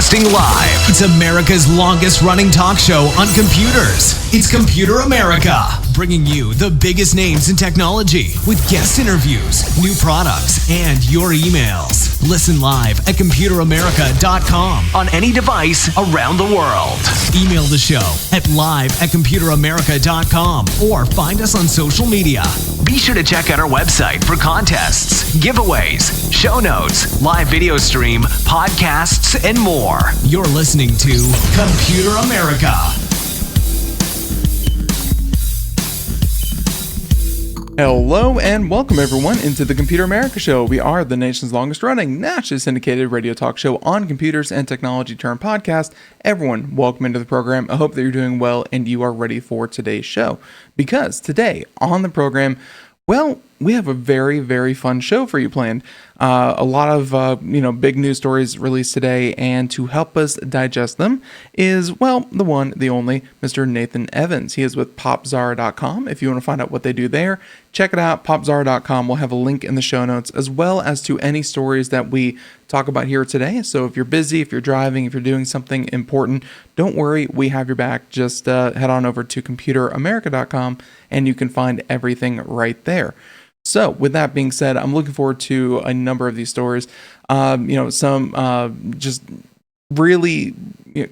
Broadcasting live. It's America's longest running talk show on computers. It's Computer America, bringing you the biggest names in technology with guest interviews, new products, and your emails. Listen live at computeramerica.com on any device around the world. Email the show at live@computeramerica.com or find us on social media. Be sure to check out our website for contests, giveaways, show notes, live video stream, podcasts, and more. You're listening to Computer America. Hello and welcome everyone into the Computer America Show. We are the nation's longest running, nationally syndicated radio talk show on computers and technology turned podcast. Everyone, welcome into the program. I hope that you're doing well and you are ready for today's show. Because today on the program, well, we have a very, very fun show for you planned. A lot of, big news stories released today, and to help us digest them is, well, the one, the only, Mr. Nathan Evans. He is with Popzara.com. If you want to find out what they do there, check it out, Popzara.com. We'll have a link in the show notes, as well as to any stories that we talk about here today. So if you're busy, if you're driving, if you're doing something important, don't worry, we have your back. Just head on over to ComputerAmerica.com, and you can find everything right there. So with that being said, I'm looking forward to a number of these stories. Some just really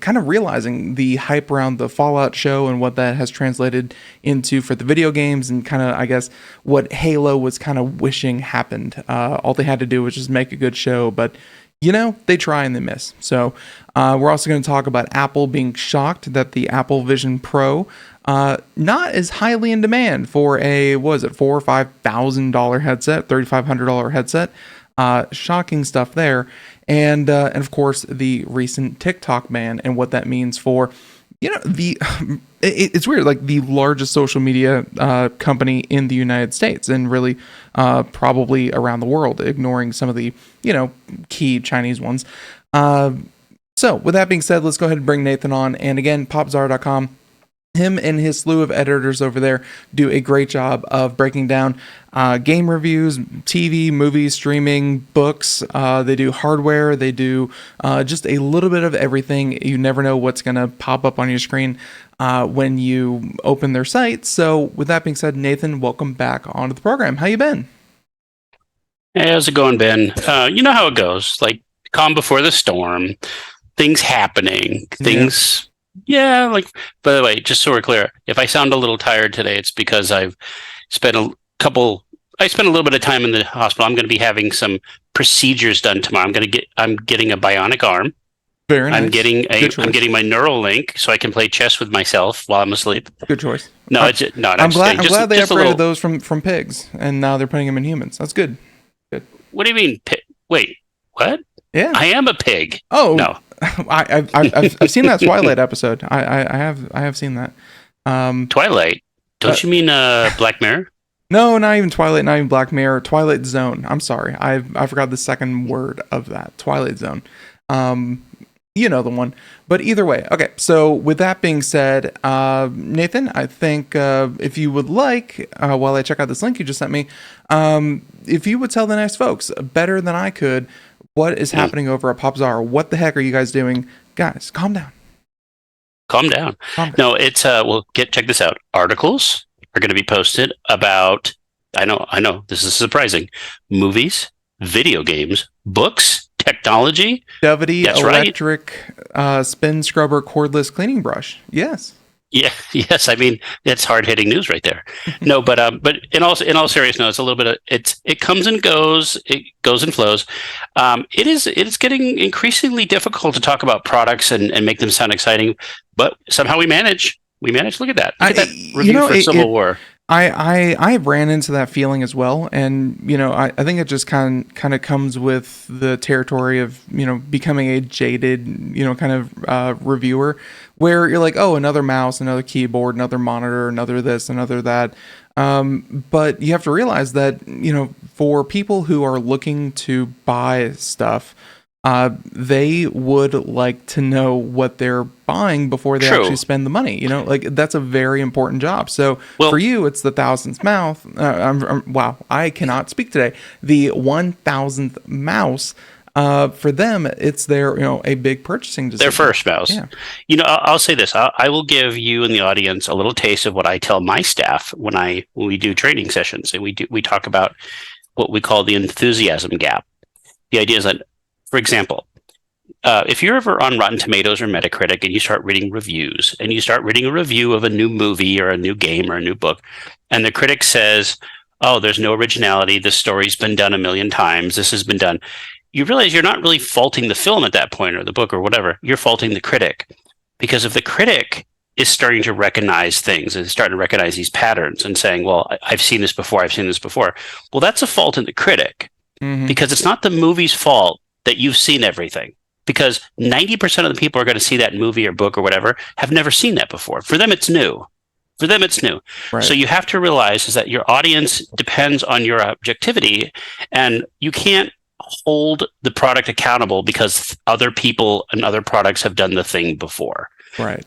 kind of realizing the hype around the Fallout show and what that has translated into for the video games, and kind of, I guess, what Halo was kind of wishing happened. All they had to do was just make a good show, but they try and they miss. So we're also going to talk about Apple being shocked that the Apple Vision Pro not as highly in demand for a, what is it, $4,000 or $5,000 headset, $3,500 headset. Shocking stuff there. And of course, the recent TikTok ban and what that means for, it's weird, like the largest social media company in the United States, and really probably around the world, ignoring some of the, key Chinese ones. So with that being said, let's go ahead and bring Nathan on. And again, Popzara.com. Him and his slew of editors over there do a great job of breaking down game reviews, TV, movies, streaming, books. They do hardware. They do just a little bit of everything. You never know what's going to pop up on your screen when you open their site. So with that being said, Nathan, welcome back onto the program. How you been? Hey, how's it going, Ben? You know how it goes. Like, calm before the storm. Things happening. Things... Yeah, by the way, just so we're clear, if I sound a little tired today, it's because I've spent a little bit of time in the hospital. I'm going to be having some procedures done tomorrow. I'm getting a bionic arm. Very nice. I'm getting my Neuralink so I can play chess with myself while I'm asleep. Good choice. No, I'm glad they upgraded those from pigs, and now they're putting them in humans. That's good. Good. What do you mean? Wait, what? Yeah, I am a pig. Oh no. I've seen that Twilight episode. I have seen that. Twilight? Don't you mean Black Mirror? No, not even Twilight. Not even Black Mirror. Twilight Zone. I'm sorry. I forgot the second word of that. Twilight Zone. You know the one. But either way. Okay. So with that being said, Nathan, I think if you would like, while I check out this link you just sent me, if you would tell the nice folks better than I could, what is happening over at Popzara? What the heck are you guys doing? Guys, calm down. Calm down. No, it's check this out. Articles are going to be posted about, I know, this is surprising, movies, video games, books, technology. Devity electric spin scrubber cordless cleaning brush. Yes. Yeah, yes. I mean, it's hard-hitting news right there. No, but in all seriousness, it's a little bit of it comes and goes. It goes and flows. It is getting increasingly difficult to talk about products and make them sound exciting, but somehow we manage. Look at that. Look at that review for Civil War. I ran into that feeling as well, and I think it just kind of comes with the territory of becoming a jaded kind of reviewer, where you're like, oh, another mouse, another keyboard, another monitor, another this, another that. But you have to realize that for people who are looking to buy stuff, they would like to know what they're buying before they actually spend the money. That's a very important job. So for you, it's the thousandth mouse. Wow, I cannot speak today. The 1,000th mouse For them, it's their a big purchasing decision. Their first mouse. Yeah. I'll say this. I will give you and the audience a little taste of what I tell my staff when we do training sessions, and we talk about what we call the enthusiasm gap. The idea is that, for example, if you're ever on Rotten Tomatoes or Metacritic and you start reading reviews, and you start reading a review of a new movie or a new game or a new book, and the critic says, "Oh, there's no originality. This story's been done a million times. This has been done." You realize you're not really faulting the film at that point or the book or whatever. You're faulting the critic. Because if the critic is starting to recognize things and starting to recognize these patterns and saying, well, I've seen this before, well, that's a fault in the critic. Mm-hmm. Because it's not the movie's fault that you've seen everything. Because 90% of the people who are going to see that movie or book or whatever have never seen that before. For them, it's new. Right. So you have to realize is that your audience depends on your objectivity, and you can't hold the product accountable because other people and other products have done the thing before. Right.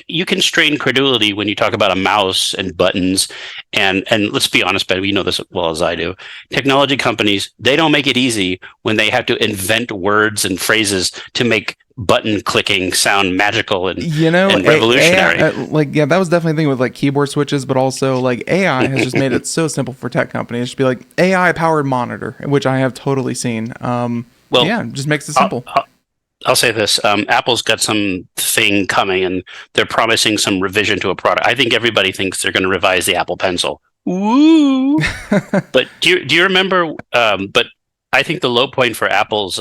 You can strain credulity when you talk about a mouse and buttons, and let's be honest, Ben, you know this as well as I do. Technology companies, they don't make it easy when they have to invent words and phrases to make button clicking sound magical and revolutionary. AI, that was definitely the thing with like keyboard switches, but also like AI has just made it so simple for tech companies. It should be like AI powered monitor, which I have totally seen. It just makes it simple. I'll say this: Apple's got some thing coming, and they're promising some revision to a product. I think everybody thinks they're going to revise the Apple Pencil. Woo! But do you remember? But I think the low point for Apple's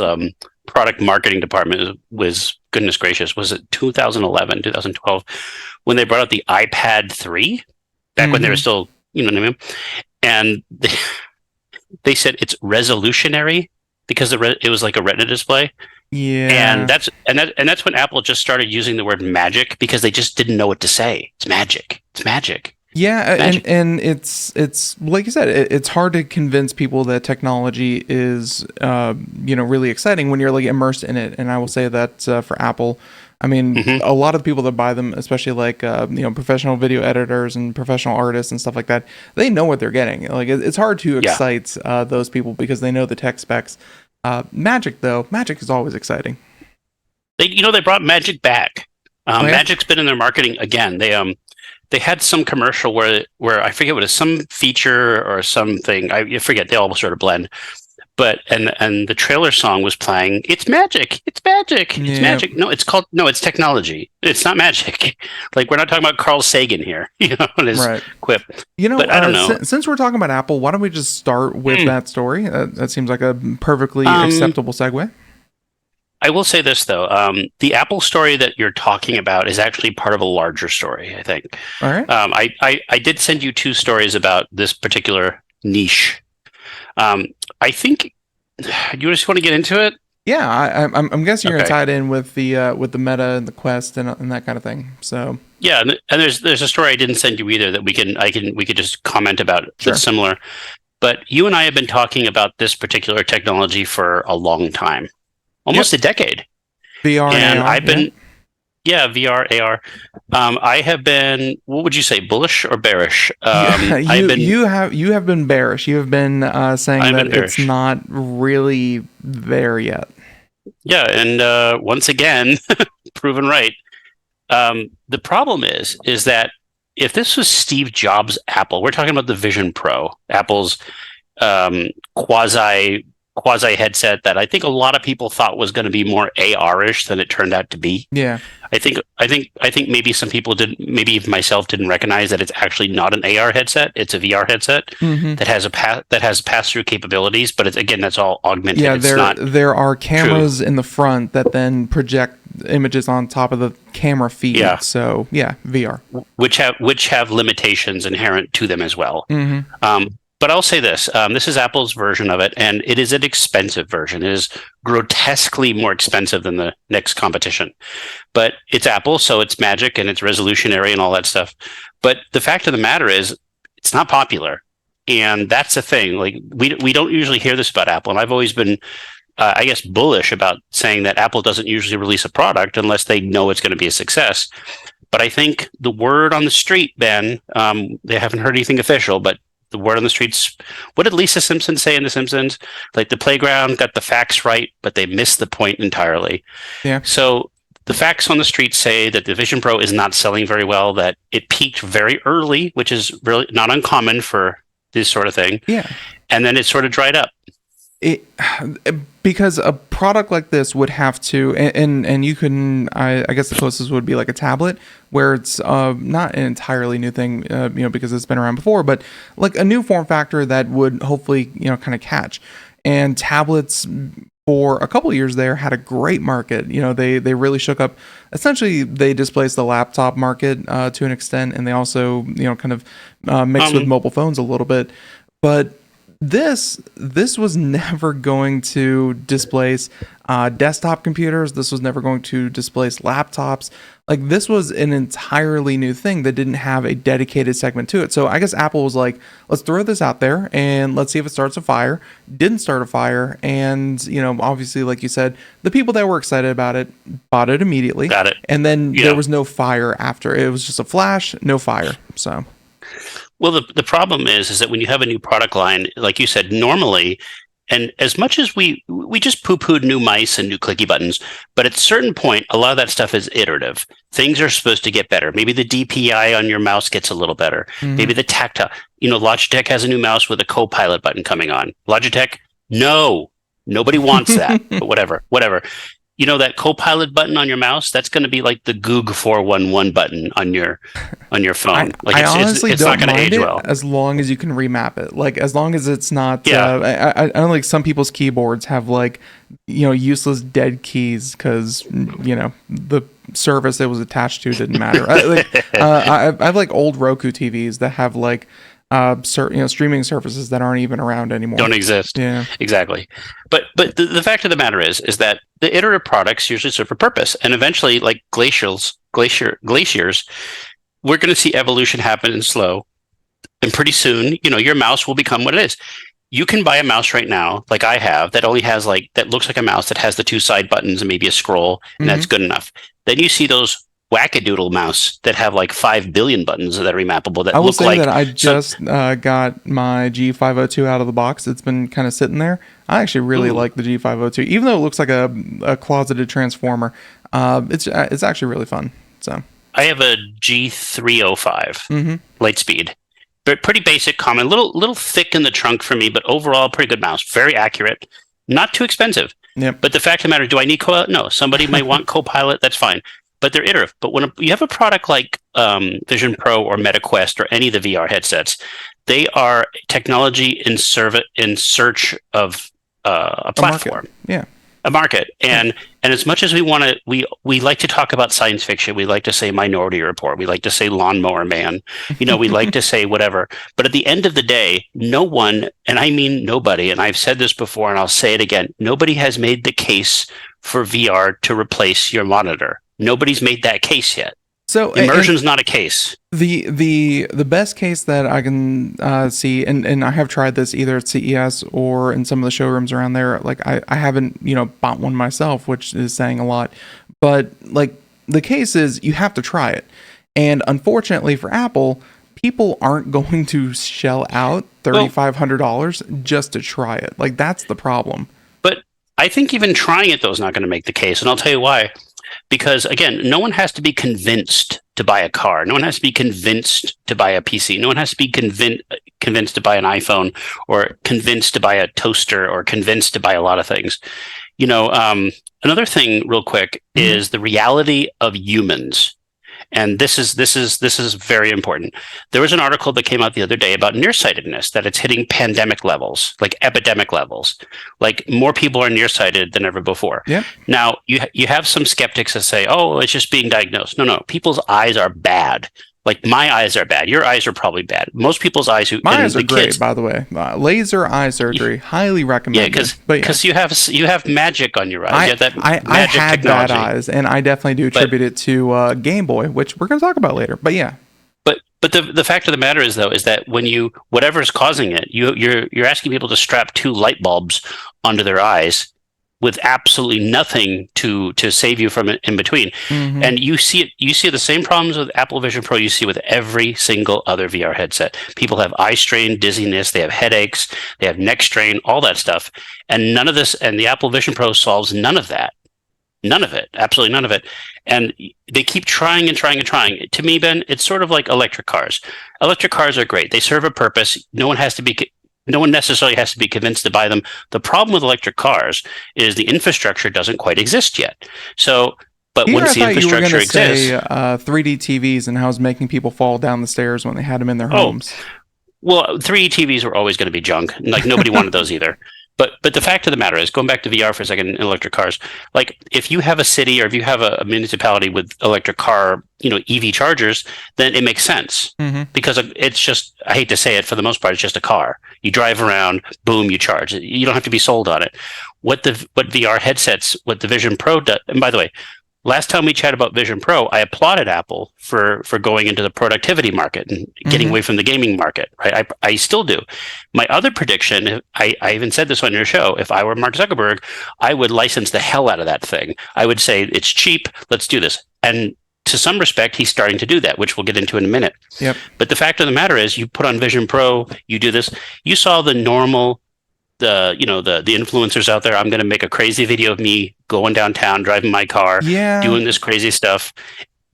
product marketing department was, goodness gracious, was it 2011, 2012, when they brought out the iPad 3, back when they were still, you know what I mean? And they said it's resolutionary because it was like a Retina display. Yeah, and that's when Apple just started using the word magic because they just didn't know what to say. It's magic. It's magic. Yeah, Magic. and it's like you said, it's hard to convince people that technology is really exciting when you're like immersed in it. And I will say that for Apple, I mean, a lot of the people that buy them, especially like professional video editors and professional artists and stuff like that, they know what they're getting. Like it's hard to excite those people because they know the tech specs. Magic is always exciting. They brought Magic back. Magic's been in their marketing again. They had some commercial where I forget what it is, some feature or something. I forget. They all sort of blend. But and the trailer song was playing. It's magic. It's magic. It's magic. No, it's technology. It's not magic. Like we're not talking about Carl Sagan here. His quip. But I don't know. Since we're talking about Apple, why don't we just start with that story? That seems like a perfectly acceptable segue. I will say this though, the Apple story that you're talking about is actually part of a larger story, I think. All right. I did send you 2 stories about this particular niche. I think you just want to get into it. Yeah, I'm guessing you're gonna tie it in with the Meta and the Quest and that kind of thing. So yeah, and there's a story I didn't send you either that we could just comment about. Sure. That's similar. But you and I have been talking about this particular technology for a long time. Almost a decade. VR and AR, I've been VR, AR. I have been, what would you say, bullish or bearish? You have been bearish. You have been saying that it's not really there yet. Yeah, and once again, proven right. The problem is that if this was Steve Jobs' Apple, we're talking about the Vision Pro, Apple's quasi headset that I think a lot of people thought was going to be more AR-ish than it turned out to be. Yeah. I think maybe some people didn't, maybe even myself didn't recognize that it's actually not an AR headset. It's a VR headset that has pass-through capabilities, but that's all augmented. Yeah, there are cameras in the front that then project images on top of the camera feed. Yeah. So yeah, VR. Which have limitations inherent to them as well. But I'll say this. This is Apple's version of it, and it is an expensive version. It is grotesquely more expensive than the next competition. But it's Apple, so it's magic, and it's resolutionary and all that stuff. But the fact of the matter is, it's not popular. And that's the thing. Like we don't usually hear this about Apple, and I've always been, bullish about saying that Apple doesn't usually release a product unless they know it's going to be a success. But I think the word on the street, Ben, they haven't heard anything official, but the word on the streets. What did Lisa Simpson say in The Simpsons? Like, the playground got the facts right, but they missed the point entirely. Yeah. So the facts on the street say that the Vision Pro is not selling very well, that it peaked very early, which is really not uncommon for this sort of thing. Yeah. And then it sort of dried up. Because a product like this would have to, and you can, I guess the closest would be like a tablet, where it's not an entirely new thing, because it's been around before, but like a new form factor that would hopefully, kind of catch. And tablets for a couple of years there had a great market. They really shook up. Essentially, they displaced the laptop market to an extent, and they also, kind of mixed with mobile phones a little bit. But this was never going to displace desktop computers. This was never going to displace laptops. Like, this was an entirely new thing that didn't have a dedicated segment to it. So I guess Apple was like, let's throw this out there and let's see if it starts a fire. Didn't start a fire. And, obviously, like you said, the people that were excited about it bought it immediately. Got it. And then there was no fire after. It was just a flash, no fire. So... Well, the problem is that when you have a new product line, like you said, normally, and as much as we just poo-pooed new mice and new clicky buttons, but at a certain point, a lot of that stuff is iterative. Things are supposed to get better. Maybe the DPI on your mouse gets a little better. Mm-hmm. Maybe the tactile. Logitech has a new mouse with a Copilot button coming on. Logitech, no, nobody wants that. But whatever. That Copilot button on your mouse, that's going to be like the Goog 411 button on your phone. I honestly it's don't not going to mind age it well. as long as you can remap it. Like, as long as it's not. I don't like some people's keyboards have like, useless dead keys because the service it was attached to didn't matter. I have like old Roku TVs that have like streaming services that aren't even around anymore. Don't exist. Yeah, exactly. But the fact of the matter is that the iterative products usually serve a purpose, and eventually, like glaciers, we're going to see evolution happen in slow, and pretty soon, your mouse will become what it is. You can buy a mouse right now, like I have, that only has that looks like a mouse that has the two side buttons and maybe a scroll, and that's good enough. Then you see those wackadoodle mouse that have like 5 billion buttons that are remappable that look like... that I just got my G502 out of the box. It's been kind of sitting there. I actually really like the G502, even though it looks like a closeted transformer. It's actually really fun. So I have a G305 Lightspeed. But pretty basic, common, little thick in the trunk for me, but overall pretty good mouse. Very accurate, not too expensive. Yep. But the fact of the matter, do I need Copilot? No. Somebody might want Copilot. That's fine. But they're iterative. But when you have a product like Vision Pro or MetaQuest or any of the VR headsets, they are technology in search of a platform. A market. And as much as we want to, we like to talk about science fiction. We like to say Minority Report. We like to say Lawnmower Man. We like to say whatever. But at the end of the day, no one, and I mean nobody, and I've said this before and I'll say it again, nobody has made the case for VR to replace your monitor. Nobody's made that case yet. So immersion's not a case. The best case that I can see, and I have tried this either at CES or in some of the showrooms around there. Like I haven't bought one myself, which is saying a lot. But like the case is you have to try it, and unfortunately for Apple, people aren't going to shell out $3,500 just to try it. Like that's the problem. But I think even trying it though is not going to make the case, and I'll tell you why. Because, again, no one has to be convinced to buy a car. No one has to be convinced to buy a PC. No one has to be convinced to buy an iPhone or convinced to buy a toaster or convinced to buy a lot of things. Another thing real quick is the reality of humans. And this is very important. There was an article that came out the other day about nearsightedness, that it's hitting pandemic levels, like epidemic levels. Like more people are nearsighted than ever before. Yeah. Now, you have some skeptics that say, oh, it's just being diagnosed. No, people's eyes are bad. Like my eyes are bad. Your eyes are probably bad. Most people's eyes my eyes are great, by the way. Laser eye surgery, highly recommended. Yeah, because you have magic on your eyes. You have that magic I had technology. bad eyes, and I definitely do attribute it to Game Boy, which we're going to talk about later. But yeah. But the fact of the matter is though, is that when whatever is causing it, you're asking people to strap 2 light bulbs onto their eyes. with absolutely nothing to save you from it in between. Mm-hmm. And you see the same problems with Apple Vision Pro you see with every single other VR headset. People have eye strain, dizziness, they have headaches, they have neck strain, all that stuff. And none of this, and the Apple Vision Pro solves none of that. None of it, absolutely none of it. And they keep trying and trying and trying. To me, Ben, it's sort of like electric cars. Electric cars are great. They serve a purpose. No one necessarily has to be convinced to buy them. The problem with electric cars is the infrastructure doesn't quite exist yet. So, but Here, once the infrastructure exists, say, 3D TVs and how it's making people fall down the stairs when they had them in their homes. Well, 3D TVs were always going to be junk. Like nobody wanted those either. But the fact of the matter is, going back to VR for a second, in electric cars, like if you have a city or if you have a municipality with electric car, EV chargers, then it makes sense because it's just, I hate to say it, for the most part, it's just a car. You drive around, boom, you charge. You don't have to be sold on it. What VR headsets, what the Vision Pro does, and by the way, last time we chatted about Vision Pro, I applauded Apple for going into the productivity market and getting away from the gaming market. Right? I still do. My other prediction, I even said this on your show, if I were Mark Zuckerberg, I would license the hell out of that thing. I would say, it's cheap, let's do this. And to some respect, he's starting to do that, which we'll get into in a minute. Yep. But the fact of the matter is, you put on Vision Pro, you do this, you saw the normal, the influencers out there. I'm going to make a crazy video of me going downtown, driving my car, doing this crazy stuff.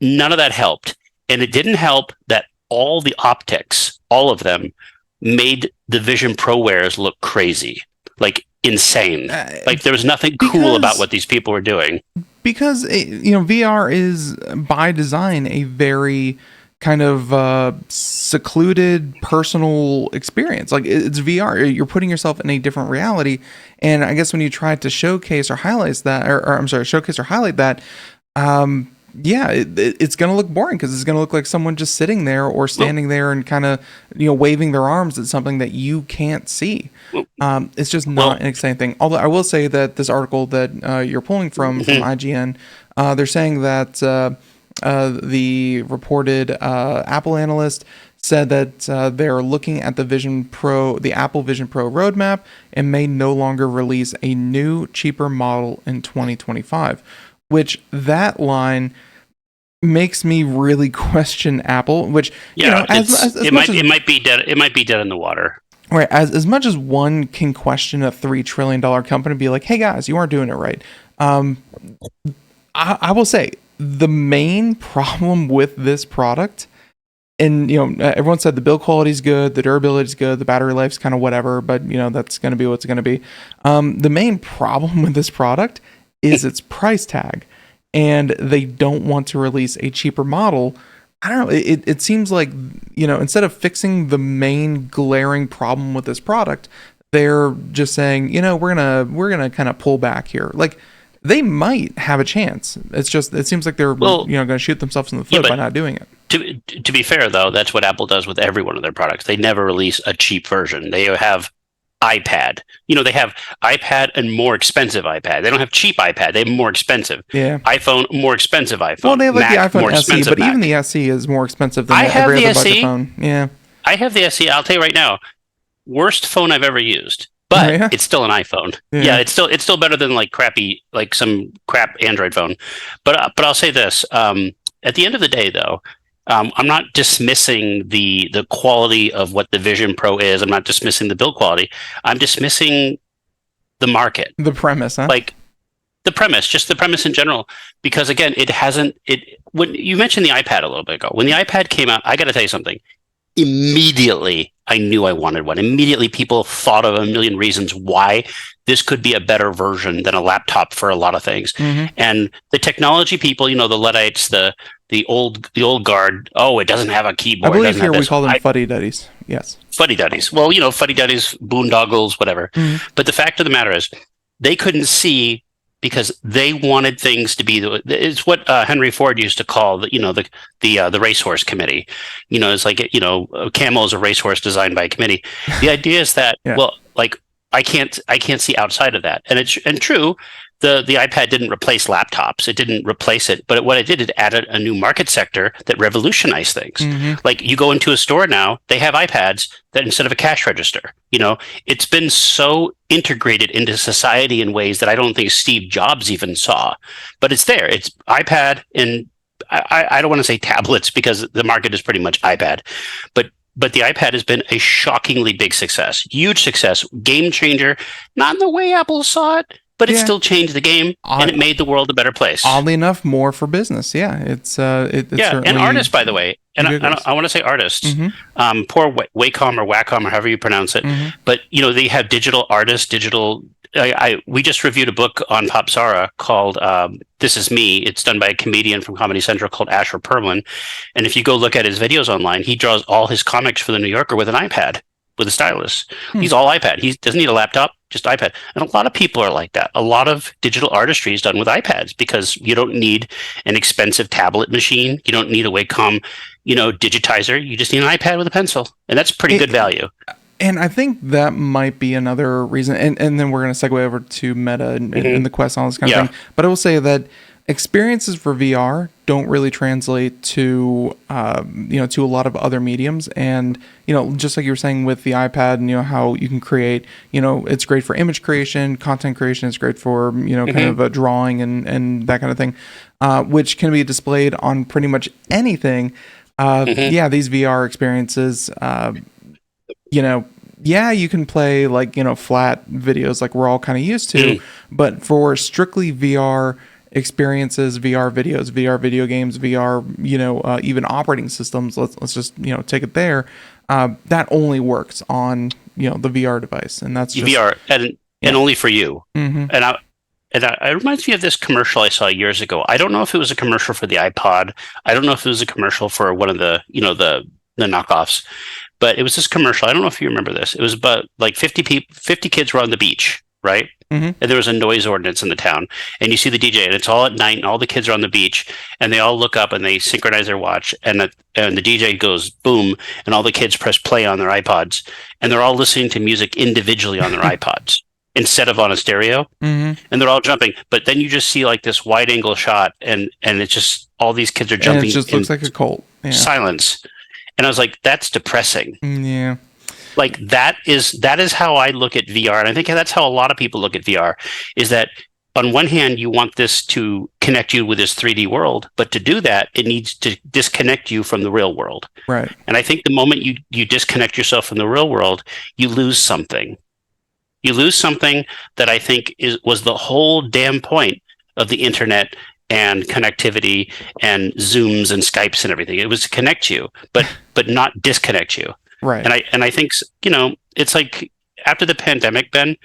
None of that helped. And it didn't help that all the optics, all of them, made the Vision Pro wearers look crazy, like insane. Like there was nothing cool about what these people were doing. Because, VR is by design a very kind of secluded personal experience. Like it's VR, you're putting yourself in a different reality. And I guess when you try to showcase or highlight that, it's going to look boring because it's going to look like someone just sitting there or standing there and kind of, waving their arms at something that you can't see. It's just not an exciting thing. Although I will say that this article that you're pulling from IGN, they're saying that the reported Apple analyst said that they're looking at the Apple Vision Pro roadmap and may no longer release a new, cheaper model in 2025, which that line makes me really question Apple, which, it might be dead. It might be dead in the water. Right. As much as one can question a $3 trillion company and be like, hey guys, you aren't doing it right. I will say the main problem with this product, and everyone said the build quality is good, the durability is good, the battery life's kind of whatever, but that's going to be what's going to be. The main problem with this product is its price tag, and they don't want to release a cheaper model. I don't know. It seems like instead of fixing the main glaring problem with this product, they're just saying we're gonna kind of pull back here. Like they might have a chance. It seems like they're going to shoot themselves in the foot by not doing it. To be fair, though, that's what Apple does with every one of their products. They never release a cheap version. They have iPad. They have iPad and more expensive iPad. They don't have cheap iPad. They have more expensive. Yeah. iPhone, more expensive iPhone. Well, they have like Mac, the iPhone more SE, but Mac. even the SE is more expensive than every other budget phone. Yeah. I have the SE. I'll tell you right now, worst phone I've ever used. But it's still an iPhone. Yeah, it's still better than some crap Android phone. But I'll say this: at the end of the day, though, I'm not dismissing the quality of what the Vision Pro is. I'm not dismissing the build quality. I'm dismissing the market, the premise, huh? Like the premise, just the premise in general. Because again, when you mentioned the iPad a little bit ago, when the iPad came out, I got to tell you something. Immediately, I knew I wanted one. Immediately, people thought of a million reasons why this could be a better version than a laptop for a lot of things. And the technology people, the Luddites, the old guard. Oh, it doesn't have a keyboard. I believe here we call them fuddy-duddies. Yes, fuddy-duddies. Well, fuddy-duddies, boondoggles, whatever. But the fact of the matter is, they couldn't see because they wanted things to be it's what Henry Ford used to call the racehorse committee. It's like Camel is a racehorse designed by a committee. The idea is that I can't see outside of that. And true, the iPad didn't replace laptops. It didn't replace it. But what it did, it added a new market sector that revolutionized things. Mm-hmm. Like you go into a store now, they have iPads that instead of a cash register. It's been so integrated into society in ways that I don't think Steve Jobs even saw. But it's there. It's iPad, and I don't want to say tablets because the market is pretty much iPad, but the iPad has been a shockingly big success, huge success, game changer. Not in the way Apple saw it, but it still changed the game, and it made the world a better place. Oddly enough, more for business. Yeah, it's and artists, by the way, and I want to say artists. Mm-hmm. Poor Wacom or Wacom or however you pronounce it, mm-hmm. but they have digital artists, digital. We just reviewed a book on Popzara called "This Is Me." It's done by a comedian from Comedy Central called Asher Perlman, and if you go look at his videos online, he draws all his comics for the New Yorker with an iPad, with a stylus. He's all iPad. He doesn't need a laptop, just iPad. And a lot of people are like that. A lot of digital artistry is done with iPads because you don't need an expensive tablet machine. You don't need a Wacom, digitizer. You just need an iPad with a pencil, and that's pretty good value. And I think that might be another reason. And then we're going to segue over to Meta and the Quest and all this kind of thing. But I will say that experiences for VR don't really translate to to a lot of other mediums. And just like you were saying with the iPad, and how you can create, it's great for image creation, content creation. It's great for kind of a drawing and that kind of thing, which can be displayed on pretty much anything. Yeah, these VR experiences. You can play like, flat videos like we're all kind of used to, but for strictly VR experiences, VR videos, VR video games, VR, even operating systems, let's just, take it there. That only works on, the VR device. And that's just VR and only for you. Mm-hmm. And it reminds me of this commercial I saw years ago. I don't know if it was a commercial for the iPod. I don't know if it was a commercial for one of the, the knockoffs. But it was this commercial. I don't know if you remember this. It was about like 50 kids were on the beach, right? Mm-hmm. And there was a noise ordinance in the town. And you see the DJ, and it's all at night, and all the kids are on the beach, and they all look up and they synchronize their watch, and the DJ goes boom, and all the kids press play on their iPods, and they're all listening to music individually on their iPods instead of on a stereo, mm-hmm. and they're all jumping. But then you just see like this wide angle shot, and it's just all these kids are jumping. And it just looks like a cult. Yeah. Silence. And I was like, that's depressing. Yeah. Like that is how I look at VR. And I think that's how a lot of people look at VR, is that on one hand, you want this to connect you with this 3D world, but to do that, it needs to disconnect you from the real world. Right. And I think the moment you disconnect yourself from the real world, you lose something. You lose something that I think was the whole damn point of the internet and connectivity and Zooms and Skypes and everything. It was to connect you, but not disconnect you. Right. And I think, it's like after the pandemic, Ben,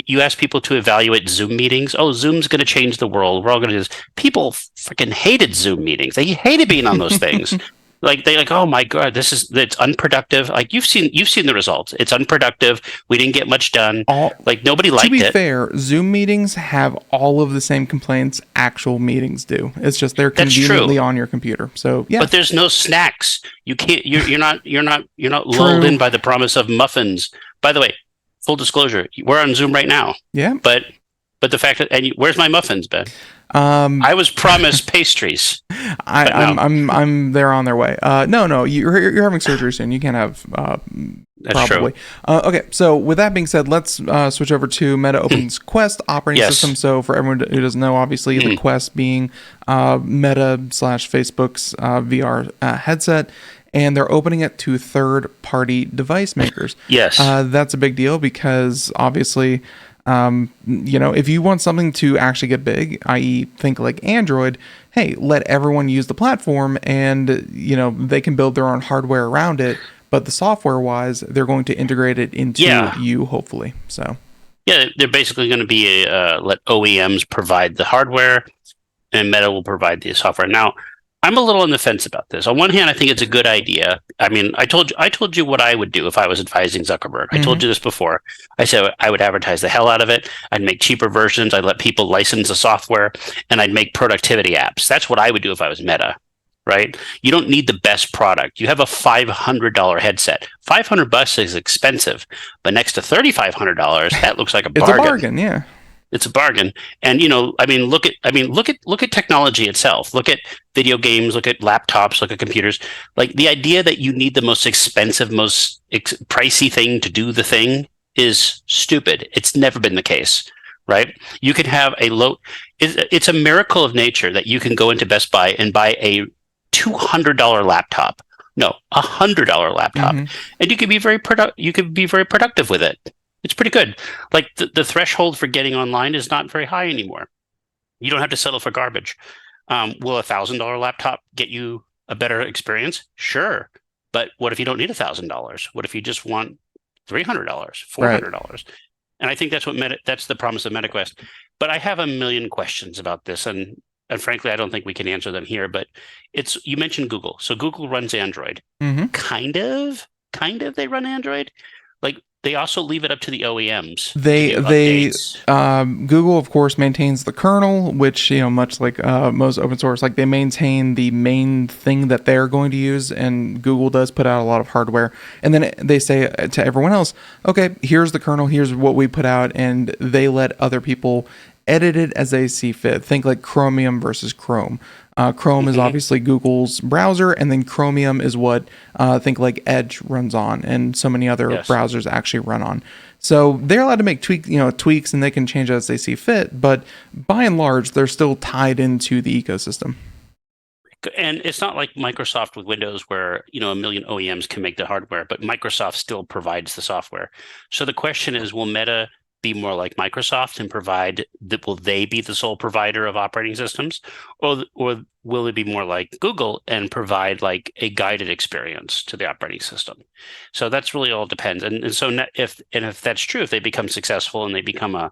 you ask people to evaluate Zoom meetings. Oh, Zoom's going to change the world. We're all going to do this. People freaking hated Zoom meetings. They hated being on those things. Oh my God, it's unproductive. Like you've seen the results. It's unproductive. We didn't get much done. Nobody liked it. To be fair, Zoom meetings have all of the same complaints actual meetings do. It's just they're conveniently on your computer. So yeah. But there's no snacks. You can't. You're not lulled in by the promise of muffins. By the way, full disclosure, we're on Zoom right now. Yeah. But the fact that where's my muffins, Ben? I was promised pastries. I'm they're on their way. No, you're having surgery soon. You can't have That's probably. True. Okay, so with that being said, let's switch over to Meta Open's Quest operating system. So for everyone who doesn't know, obviously the Quest being Meta/Facebook's VR headset. And they're opening it to third-party device makers. Yes. That's a big deal because obviously, if you want something to actually get big, i.e. think like Android, hey, let everyone use the platform and, they can build their own hardware around it. But the software-wise, they're going to integrate it into you, hopefully. So. Yeah, they're basically going to be let OEMs provide the hardware and Meta will provide the software. Now, I'm a little on the fence about this. On one hand, I think it's a good idea. I mean, I told you what I would do if I was advising Zuckerberg. I told you this before. I said I would advertise the hell out of it. I'd make cheaper versions. I'd let people license the software, and I'd make productivity apps. That's what I would do if I was Meta. right? You don't need the best product. You have a $500 headset. $500 is expensive, but next to $3,500, that looks like a bargain. It's a bargain, yeah. It's a bargain. And look at technology itself. Look at video games, look at laptops, look at computers. Like the idea that you need the most expensive, most pricey thing to do the thing is stupid. It's never been the case, right? You can have it's a miracle of nature that you can go into Best Buy and buy a $200 laptop. No, $100 laptop. Mm-hmm. And you can be very productive with it. It's pretty good. Like the threshold for getting online is not very high anymore. You don't have to settle for garbage. Will a $1,000 laptop get you a better experience? Sure. But what if you don't need $1,000? What if you just want $300, $400? Right. And I think that's the promise of MetaQuest. But I have a million questions about this, and frankly, I don't think we can answer them here. But you mentioned Google. So Google runs Android. Mm-hmm. Kind of they run Android. Like they also leave it up to the OEMs. Google of course maintains the kernel, which much like most open source, like they maintain the main thing that they're going to use, and Google does put out a lot of hardware, and then they say to everyone else, okay, here's the kernel, here's what we put out, and they let other people edit it as they see fit. Think like Chromium versus Chrome. Chrome is obviously Google's browser, and then Chromium is what think like Edge runs on, and so many other browsers actually run on. So they're allowed to make tweaks, and they can change as they see fit. But by and large, they're still tied into the ecosystem. And it's not like Microsoft with Windows, where a million OEMs can make the hardware, but Microsoft still provides the software. So the question is, will Meta be more like Microsoft and will they be the sole provider of operating systems, or will it be more like Google and provide like a guided experience to the operating system? So that's really all depends. And so if that's true, if they become successful and they become a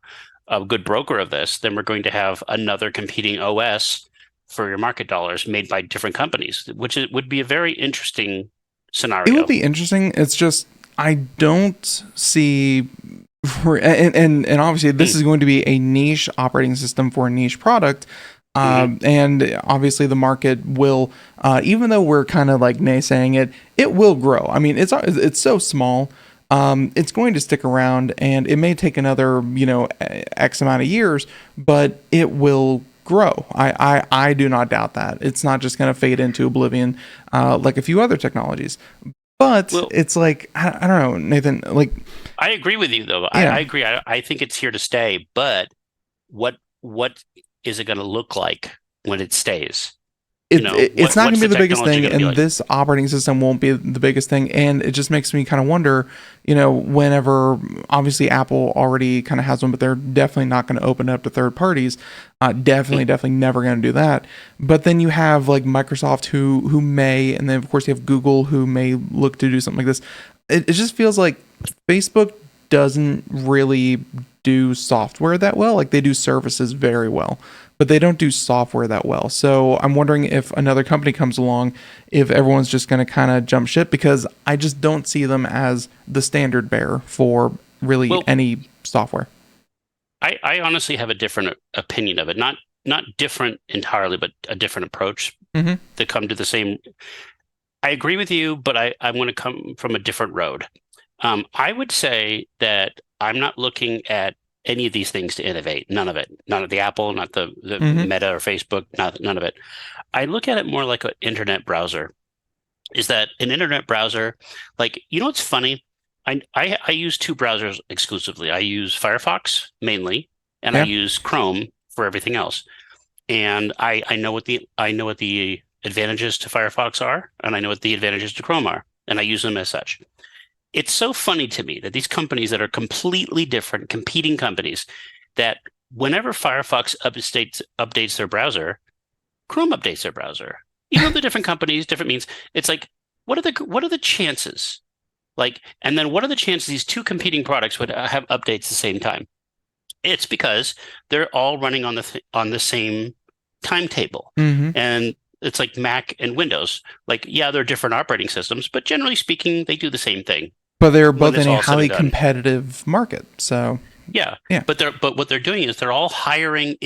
good broker of this, then we're going to have another competing OS for your market dollars made by different companies, which would be a very interesting scenario. It would be interesting. It's just I don't see. And obviously this is going to be a niche operating system for a niche product, and obviously the market will, even though we're kind of like naysaying it will grow. I mean, it's so small, it's going to stick around, and it may take another X amount of years, but it will grow. I do not doubt that. It's not just going to fade into oblivion like a few other technologies. But it's like, I don't know, Nathan, like... I agree with you, though. Yeah. I agree. I think it's here to stay. But what is it going to look like when it stays? It's not going to be the biggest thing, and this operating system won't be the biggest thing. And it just makes me kind of wonder, whenever, obviously Apple already kind of has one, but they're definitely not going to open it up to third parties. Definitely never going to do that. But then you have like Microsoft who may, and then of course you have Google who may look to do something like this. It just feels like Facebook doesn't really do software that well. Like they do services very well, but they don't do software that well. So I'm wondering if another company comes along, if everyone's just going to kind of jump ship, because I just don't see them as the standard bearer for really any software. I honestly have a different opinion of it. Not different entirely, but a different approach to come to the same. I agree with you, but I'm going to come from a different road. I would say that I'm not looking at any of these things to innovate. None of it. Not at the Apple, not the Meta or Facebook, none of it. I look at it more like an internet browser. Is that an internet browser? Like, what's funny? I use two browsers exclusively. I use Firefox mainly, and I use Chrome for everything else. And I know what the advantages to Firefox are, and I know what the advantages to Chrome are, and I use them as such. It's so funny to me that these companies that are completely different, competing companies, that whenever Firefox updates their browser, Chrome updates their browser. The different companies, different means. It's like, what are the chances? Like, and then what are the chances these two competing products would have updates at the same time? It's because they're all running on the same timetable, and it's like Mac and Windows. Like, they're different operating systems, but generally speaking, they do the same thing. But they're both in a highly competitive market, so yeah. But what they're doing is they're all hiring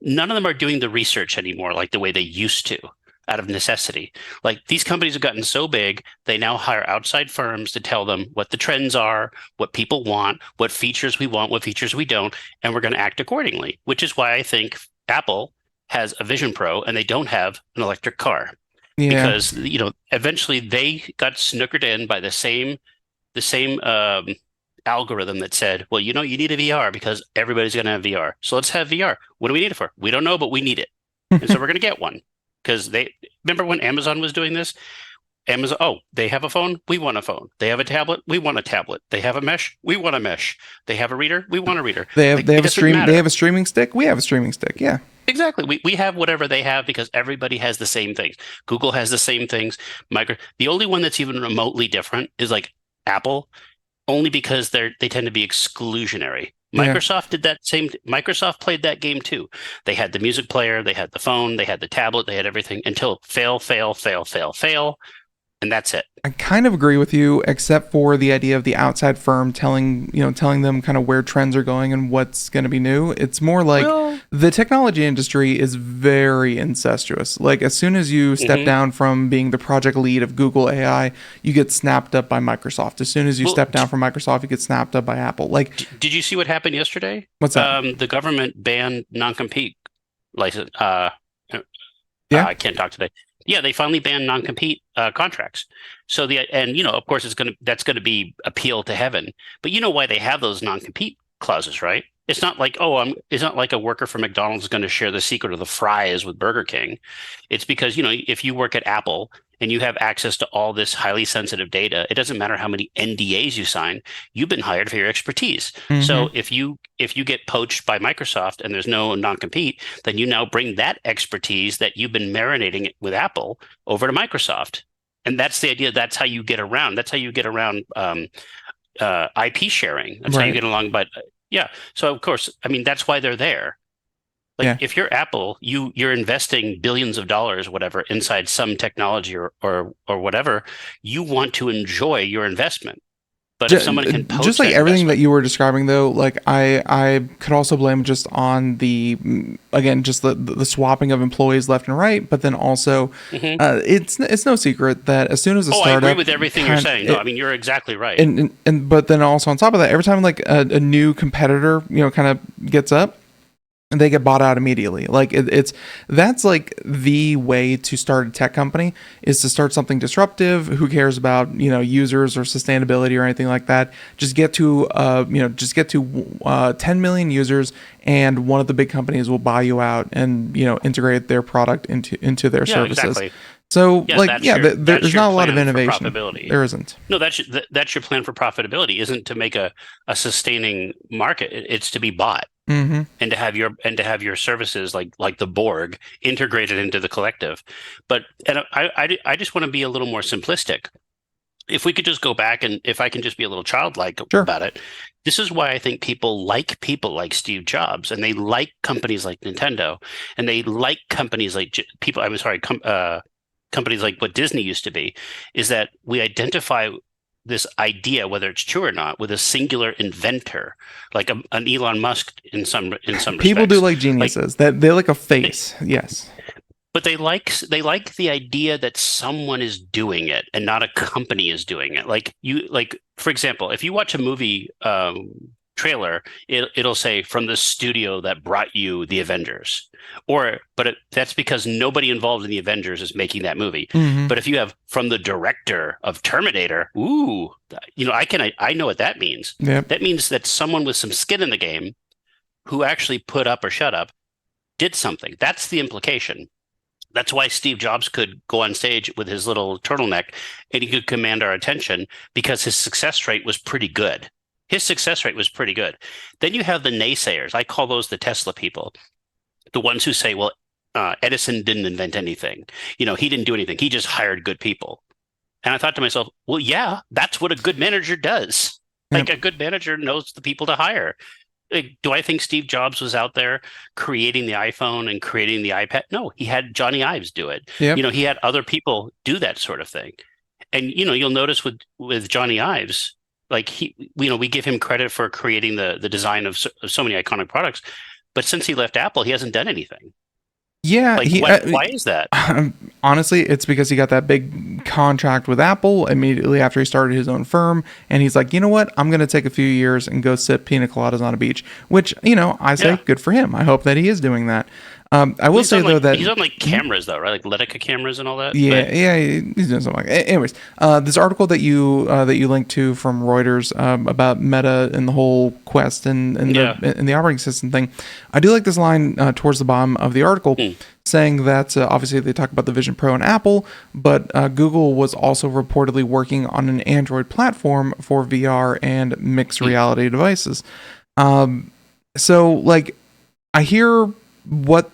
none of them are doing the research anymore like the way they used to. out of necessity. Like these companies have gotten so big, they now hire outside firms to tell them what the trends are, what people want, what features we want, what features we don't, and we're going to act accordingly, which is why I think Apple has a Vision Pro and they don't have an electric car. Yeah. Because, eventually they got snookered in by the same algorithm that said, well, you need a VR because everybody's going to have VR. So let's have VR. What do we need it for? We don't know, but we need it. And so we're going to get one. Because remember when Amazon was doing this? Amazon, they have a phone, we want a phone. They have a tablet, we want a tablet. They have a mesh, we want a mesh. They have a reader, we want a reader. They have a streaming stick, we have a streaming stick, yeah. Exactly. We have whatever they have because everybody has the same things. Google has the same things. The only one that's even remotely different is like Apple, only because they tend to be exclusionary. Microsoft did that same. Microsoft played that game too. They had the music player, they had the phone, they had the tablet, they had everything until fail, and that's it. I kind of agree with you, except for the idea of the outside firm telling them kind of where trends are going and what's going to be new. It's more like the technology industry is very incestuous. Like as soon as you step down from being the project lead of Google AI, you get snapped up by Microsoft. As soon as you step down from Microsoft, you get snapped up by Apple. Like, did you see what happened yesterday? What's that? The government banned non-compete license. I can't talk today. Yeah, they finally banned non-compete contracts. So of course that's going to be appeal to heaven. But you know why they have those non-compete clauses, right? It's not like it's not like a worker for McDonald's is going to share the secret of the fries with Burger King. It's because if you work at Apple and you have access to all this highly sensitive data, it doesn't matter how many NDAs you sign. You've been hired for your expertise. So if you get poached by Microsoft and there's no non-compete, then you now bring that expertise that you've been marinating with Apple over to Microsoft. And that's the idea. That's how you get around. That's how you get around IP sharing. That's how you get along. But so of course, that's why they're there. If you're Apple, you're investing billions of dollars, whatever, inside some technology or whatever. You want to enjoy your investment. But if someone can poach just like everything that you were describing, though, like I could also blame just on the swapping of employees left and right, but then also it's no secret that as soon as a startup, I agree with everything you're saying. No, you're exactly right. And but then also on top of that, every time like a new competitor kind of gets up, and they get bought out immediately. Like that's like the way to start a tech company, is to start something disruptive. Who cares about users or sustainability or anything like that? Just get to 10 million users, and one of the big companies will buy you out and integrate their product into their services. Exactly. So there's not a lot of innovation. There isn't. No, that's your plan for profitability. Isn't to make a sustaining market. It's to be bought. And to have your services like the Borg integrated into the collective. But I just want to be a little more simplistic. If we could just go back, and if I can just be a little childlike about it, this is why I think people like Steve Jobs, and they like companies like Nintendo, and they like companies like companies like what Disney used to be, is that we identify this idea, whether it's true or not, with a singular inventor, like an Elon Musk in some respects. People do like geniuses. That they like a face, yes. But they like the idea that someone is doing it and not a company is doing it. For example, if you watch a movie trailer, it'll say from the studio that brought you the Avengers, that's because nobody involved in the Avengers is making that movie. But if you have from the director of Terminator, I know what that means. That means that someone with some skin in the game, who actually put up or shut up, did something. That's the implication. That's why Steve Jobs could go on stage with his little turtleneck and he could command our attention, because his success rate was pretty good. Then you have the naysayers. I call those the Tesla people. The ones who say, well, Edison didn't invent anything. He didn't do anything. He just hired good people. And I thought to myself, well, yeah, that's what a good manager does. Like a good manager knows the people to hire. Do I think Steve Jobs was out there creating the iPhone and creating the iPad? No, he had Johnny Ives do it. He had other people do that sort of thing. And, you'll notice with Johnny Ives, we give him credit for creating the design of so many iconic products. But since he left Apple, he hasn't done anything. Yeah. Why is that? honestly, it's because he got that big contract with Apple immediately after he started his own firm, and he's like, you know what, I'm going to take a few years and go sip pina coladas on a beach, which, I say good for him. I hope that he is doing that. I will say though that he's on like cameras though, right? Like Leica cameras and all that. Yeah, he's doing something like that. Anyways, this article that you linked to from Reuters about Meta and the whole Quest and the operating system thing, I do like this line towards the bottom of the article, saying that obviously they talk about the Vision Pro and Apple, but Google was also reportedly working on an Android platform for VR and mixed reality devices. So like, I hear what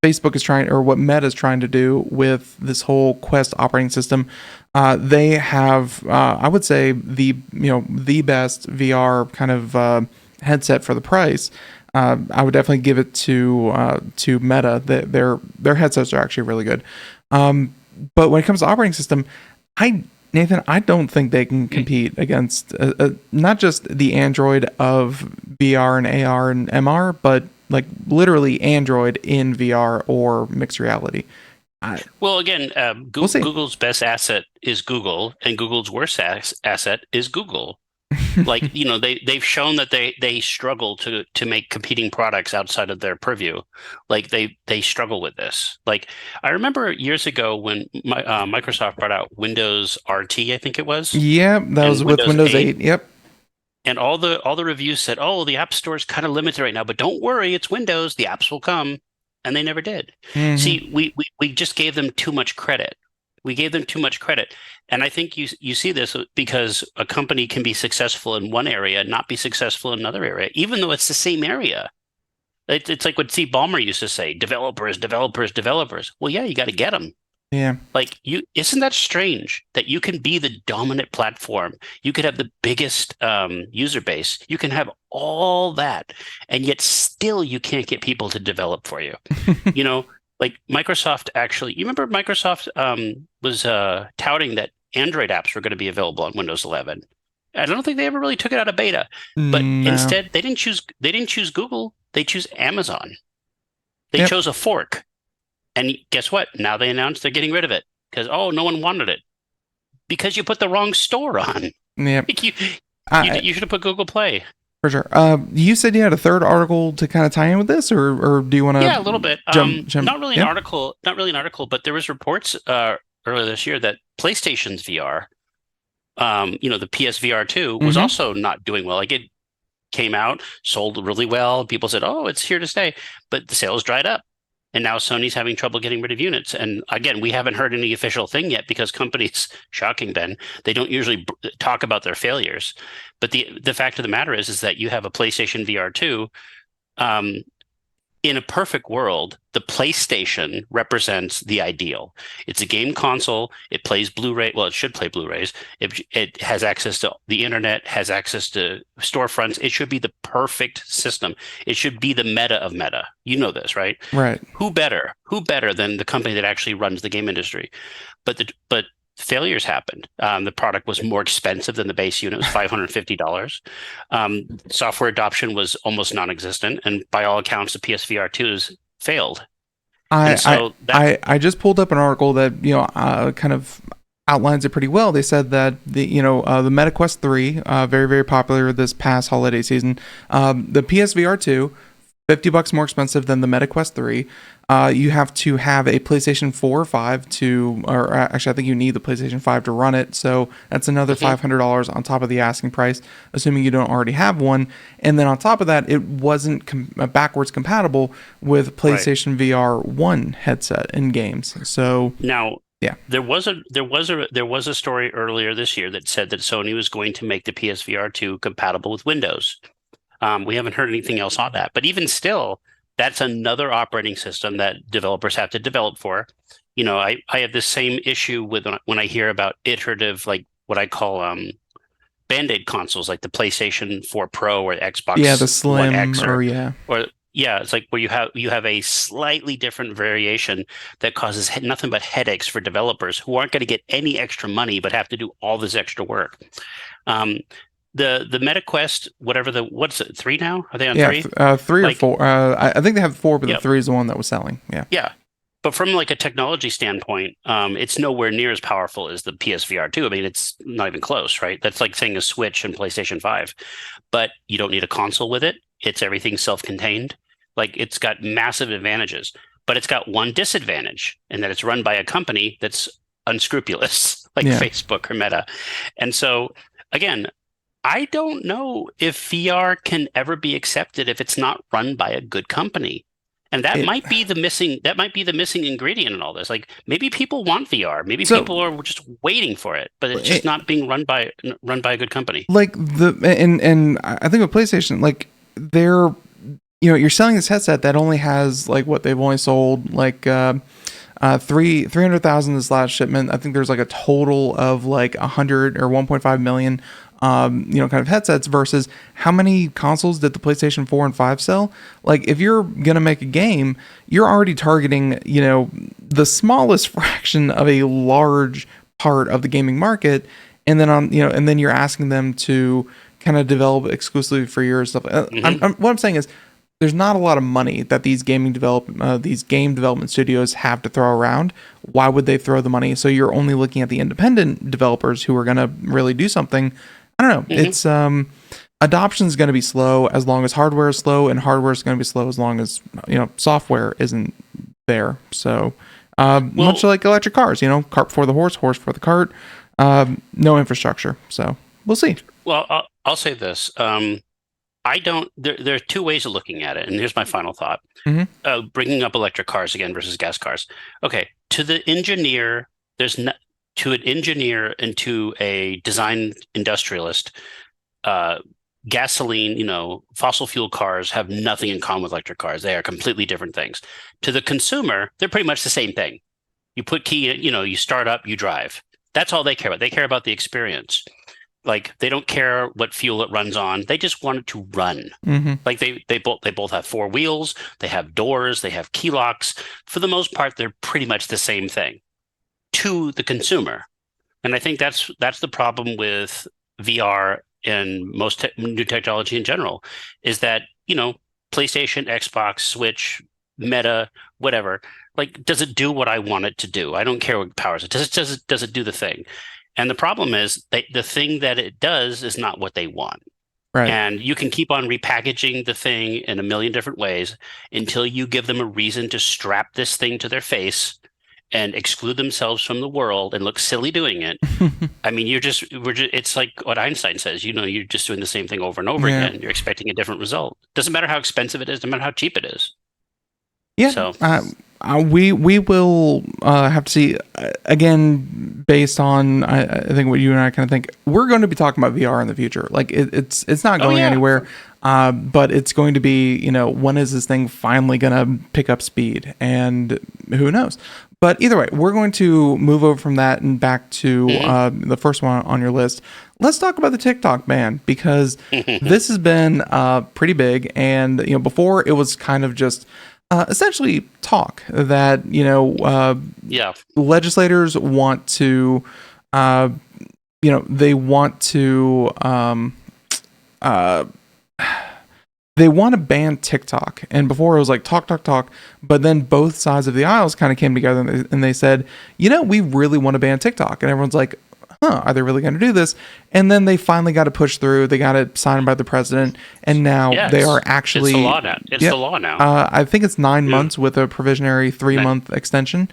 Facebook is trying, or what Meta is trying to do with this whole Quest operating system. They have, I would say, the best VR kind of headset for the price. I would definitely give it to Meta. Their headsets are actually really good. But when it comes to operating system, Nathan, I don't think they can compete against not just the Android of VR and AR and MR, but like literally Android in VR or mixed reality. Well, again, Google's best asset is Google, and Google's worst asset is Google. Like, they've shown that they struggle to make competing products outside of their purview. Like they struggle with this. Like I remember years ago when Microsoft brought out Windows RT, I think it was. Yeah, that was with Windows 8. Yep. And all the reviews said, "Oh, the App Store is kind of limited right now, but don't worry, it's Windows. The apps will come," and they never did. Mm-hmm. See, we just gave them too much credit. And I think you see this because a company can be successful in one area and not be successful in another area, even though it's the same area. It's like what Steve Ballmer used to say: developers. Well, yeah, you got to get them. Yeah. Like isn't that strange that you can be the dominant platform? You could have the biggest user base. You can have all that, and yet still you can't get people to develop for you. Like Microsoft actually, you remember Microsoft was touting that Android apps were going to be available on Windows 11. I don't think they ever really took it out of beta, but instead they didn't choose Google. They choose Amazon. They chose a fork. And guess what? Now they announced they're getting rid of it because, no one wanted it because you put the wrong store on. Yep. Like you should have put Google Play. For sure. You said you had a third article to kind of tie in with this, or do you want to? Yeah, a little bit. Jump. Not really an article, but there was reports earlier this year that PlayStation's VR, the PSVR 2 was also not doing well. Like it came out, sold really well. People said, "Oh, it's here to stay," but the sales dried up. And now Sony's having trouble getting rid of units. And again, we haven't heard any official thing yet because companies, shocking Ben, they don't usually talk about their failures. But the fact of the matter is that you have a PlayStation VR 2. In a perfect world, the PlayStation represents the ideal. It's a game console. It plays Blu-ray. Well, it should play Blu-rays. It has access to the internet, has access to storefronts. It should be the perfect system. It should be the Meta of Meta. You know this, right? Right. Who better than the company that actually runs the game industry? But failures happened. The product was more expensive than the base unit. It was $550. Software adoption was almost non-existent, and by all accounts, the PSVR 2s failed. I just pulled up an article that kind of outlines it pretty well. They said that the Meta Quest 3, very very popular this past holiday season. The PSVR 2. $50 more expensive than the Meta Quest 3. You have to have a PlayStation 4 or 5 or actually I think you need the PlayStation 5 to run it. So that's another $500 on top of the asking price, assuming you don't already have one. And then on top of that, it wasn't backwards compatible with PlayStation VR 1 headset and games. So now, yeah, there was a story earlier this year that said that Sony was going to make the PSVR 2 compatible with Windows. We haven't heard anything else on that. But even still, that's another operating system that developers have to develop for. I have the same issue with when I hear about iterative, like what I call Band-Aid consoles, like the PlayStation 4 Pro or Xbox the Slim One X it's like where you have a slightly different variation that causes nothing but headaches for developers who aren't going to get any extra money but have to do all this extra work. The Meta Quest, what's it, 3 now? Are they on 3? 3 or 4. I think they have 4, but the 3 is the one that was selling. Yeah. Yeah. But from like a technology standpoint, it's nowhere near as powerful as the PSVR 2. I mean, it's not even close, right? That's like saying a Switch and PlayStation 5. But you don't need a console with it. It's everything self-contained. Like it's got massive advantages, but it's got one disadvantage, and that it's run by a company that's unscrupulous, like Facebook or Meta. And so, again, I don't know if VR can ever be accepted if it's not run by a good company. And that might be the missing ingredient in all this. Like maybe people want VR, maybe people are just waiting for it, but it's just not being run by a good company. Like and I think with PlayStation, like they're, you're selling this headset that only has like what they've only sold like 300,000 this last shipment. I think there's like a total of like 100 or 1.5 million kind of headsets, versus how many consoles did the PlayStation 4 and 5 sell? Like if you're going to make a game, you're already targeting, the smallest fraction of a large part of the gaming market. And then and then you're asking them to kind of develop exclusively for your stuff. What I'm saying is there's not a lot of money that these game development studios have to throw around. Why would they throw the money? So you're only looking at the independent developers who are going to really do something. I don't know. It's adoption is going to be slow as long as hardware is slow, and hardware is going to be slow as long as software isn't there. So much like electric cars, cart before the horse, horse before the cart. No infrastructure. So we'll see. Well, I'll say this. I don't. There are two ways of looking at it, and here's my final thought. Bringing up electric cars again versus gas cars. Okay, to the engineer, to an engineer and to a design industrialist, gasoline, fossil fuel cars have nothing in common with electric cars. They are completely different things. To the consumer, they're pretty much the same thing. You put key, you start up, you drive. That's all they care about. They care about the experience. Like they don't care what fuel it runs on. They just want it to run. Like they both have four wheels. They have doors. They have key locks. For the most part, they're pretty much the same thing to the consumer. And I think that's the problem with VR and most new technology in general, is that PlayStation, Xbox, Switch, Meta, whatever. Like, does it do what I want it to do? I don't care what powers it. Does it do the thing? And the problem is that the thing that it does is not what they want. Right. And you can keep on repackaging the thing in a million different ways until you give them a reason to strap this thing to their face and exclude themselves from the world and look silly doing it. I mean, it's like what Einstein says, you're just doing the same thing over and over again. You're expecting a different result. Doesn't matter how expensive it is, doesn't matter how cheap it is. Yeah. So we will have to see again, based on I think what you and I kind of think. We're going to be talking about VR in the future. Like it's not going anywhere, but it's going to be, when is this thing finally going to pick up speed? And who knows? But either way, we're going to move over from that and back to the first one on your list. Let's talk about the TikTok ban, because this has been pretty big. And before it was kind of just essentially talk that legislators want to they want to ban TikTok. And before it was like talk, but then both sides of the aisles kind of came together and they said, we really want to ban TikTok. And everyone's like, are they really going to do this? And then they finally got it pushed through. They got it signed by the president, and now they are actually. It's the law now. It's the law now. I think it's 9 months with a provisionary 3-month extension,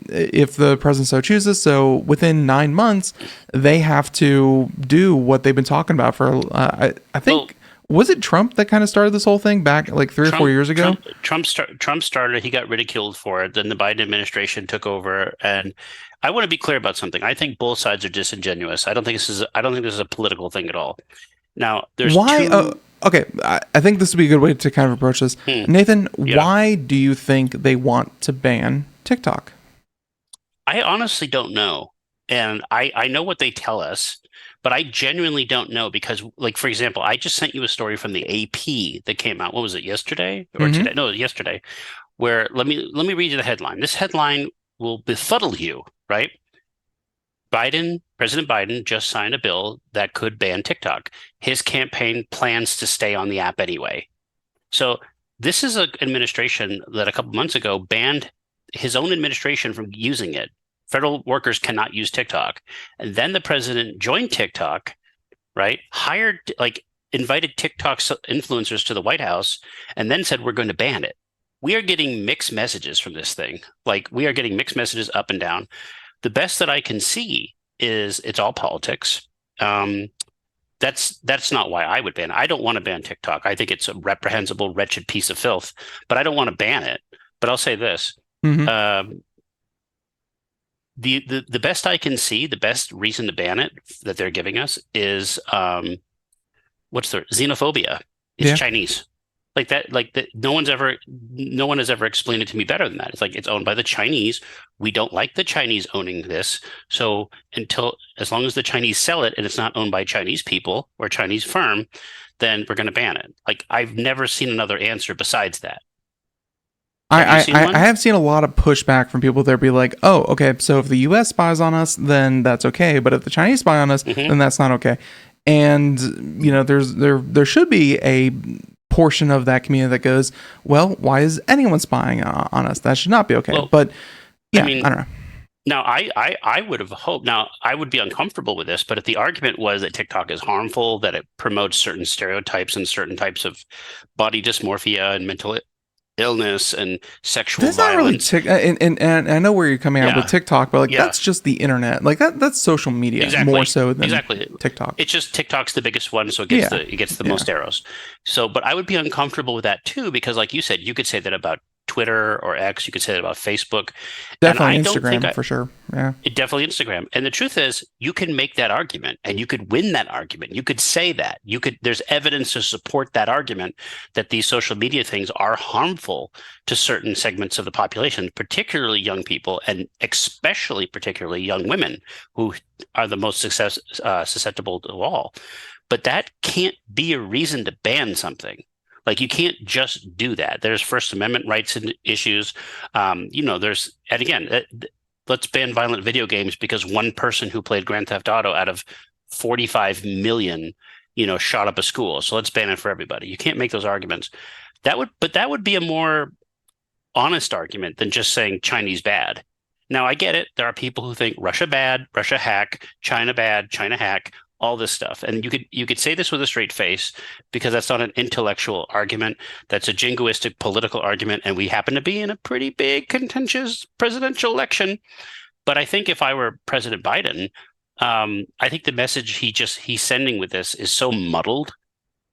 if the president so chooses. So within 9 months, they have to do what they've been talking about for. I think. Was it Trump that kind of started this whole thing back like 3 or 4 years ago? Trump started. He got ridiculed for it. Then the Biden administration took over, and I want to be clear about something. I think both sides are disingenuous. I don't think this is a political thing at all. Now, there's why. Okay, I think this would be a good way to kind of approach this. Nathan, why do you think they want to ban TikTok? I honestly don't know, and I know what they tell us. But I genuinely don't know, because, like, for example, I just sent you a story from the AP that came out. What was it, yesterday or today? No, yesterday. Where let me read you the headline. This headline will befuddle you, right? President Biden just signed a bill that could ban TikTok. His campaign plans to stay on the app anyway. So this is an administration that a couple months ago banned his own administration from using it. Federal workers cannot use TikTok. And then the president joined TikTok, right? Invited TikTok influencers to the White House and then said, we're going to ban it. We are getting mixed messages from this thing. Like, we are getting mixed messages up and down. The best that I can see is it's all politics. That's not why I would ban it. I don't want to ban TikTok. I think it's a reprehensible, wretched piece of filth, but I don't want to ban it. But I'll say this. The best I can see, the best reason to ban it that they're giving us is what's the xenophobia? It's Chinese. Like that, no one has ever explained it to me better than that. It's like, it's owned by the Chinese. We don't like the Chinese owning this. So as long as the Chinese sell it and it's not owned by Chinese people or Chinese firm, then we're going to ban it. Like, I've never seen another answer besides that. I have seen a lot of pushback from people that be like, oh, okay, so if the U.S. spies on us, then that's okay. But if the Chinese spy on us, then that's not okay. And, there should be a portion of that community that goes, well, why is anyone spying on us? That should not be okay. Well, but yeah, I don't know. Now, I would have hoped. Now, I would be uncomfortable with this, but if the argument was that TikTok is harmful, that it promotes certain stereotypes and certain types of body dysmorphia and mental illness and sexual violence. Not really and I know where you're coming out with TikTok, but that's just the internet. Like that's social media more so than TikTok. It's just TikTok's the biggest one, so it gets the most arrows. So, but I would be uncomfortable with that too, because like you said, you could say that about Twitter or X, you could say that about Facebook. Definitely Instagram for sure. Yeah. Definitely Instagram. And the truth is, you can make that argument and you could win that argument. You could say that. There's evidence to support that argument that these social media things are harmful to certain segments of the population, particularly young people and particularly young women, who are the most susceptible to all. But that can't be a reason to ban something. Like, you can't just do that. There's First Amendment rights and issues. And again, let's ban violent video games because one person who played Grand Theft Auto out of 45 million, shot up a school. So let's ban it for everybody. You can't make those arguments. That would be a more honest argument than just saying Chinese bad. Now, I get it. There are people who think Russia bad, Russia hack, China bad, China hack. All this stuff. And you could say this with a straight face, because that's not an intellectual argument. That's a jingoistic political argument. And we happen to be in a pretty big contentious presidential election. But I think if I were President Biden, I think the message he's sending with this is so muddled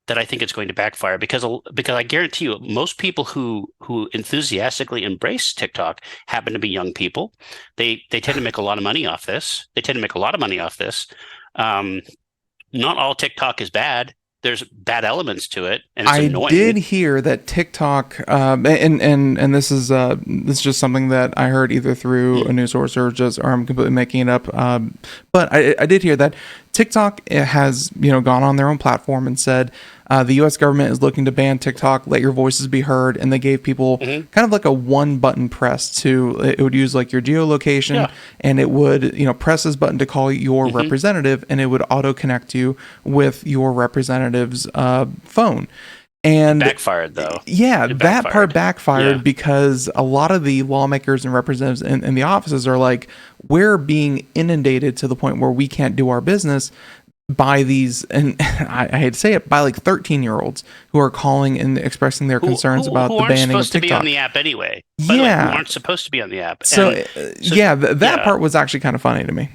that I think it's going to backfire, because I guarantee you most people who enthusiastically embrace TikTok happen to be young people. They tend to make a lot of money off this. Not all TikTok is bad. There's bad elements to it, and it's annoying. I did hear that TikTok, and this is just something that I heard either through a news source or I'm completely making it up. But I did hear that TikTok has gone on their own platform and said the U.S. government is looking to ban TikTok. Let your voices be heard, and they gave people kind of like a one button press to. It would use like your geolocation, and it would press this button to call your representative, and it would auto connect you with your representative's phone. And it backfired though. Yeah, that part backfired because a lot of the lawmakers and representatives in the offices are like, we're being inundated to the point where we can't do our business by these, and I hate to say it, by like 13-year-olds who are calling and expressing their concerns about the banning of TikTok. Who aren't supposed to be on the app anyway. Who aren't supposed to be on the app. So that part was actually kind of funny to me.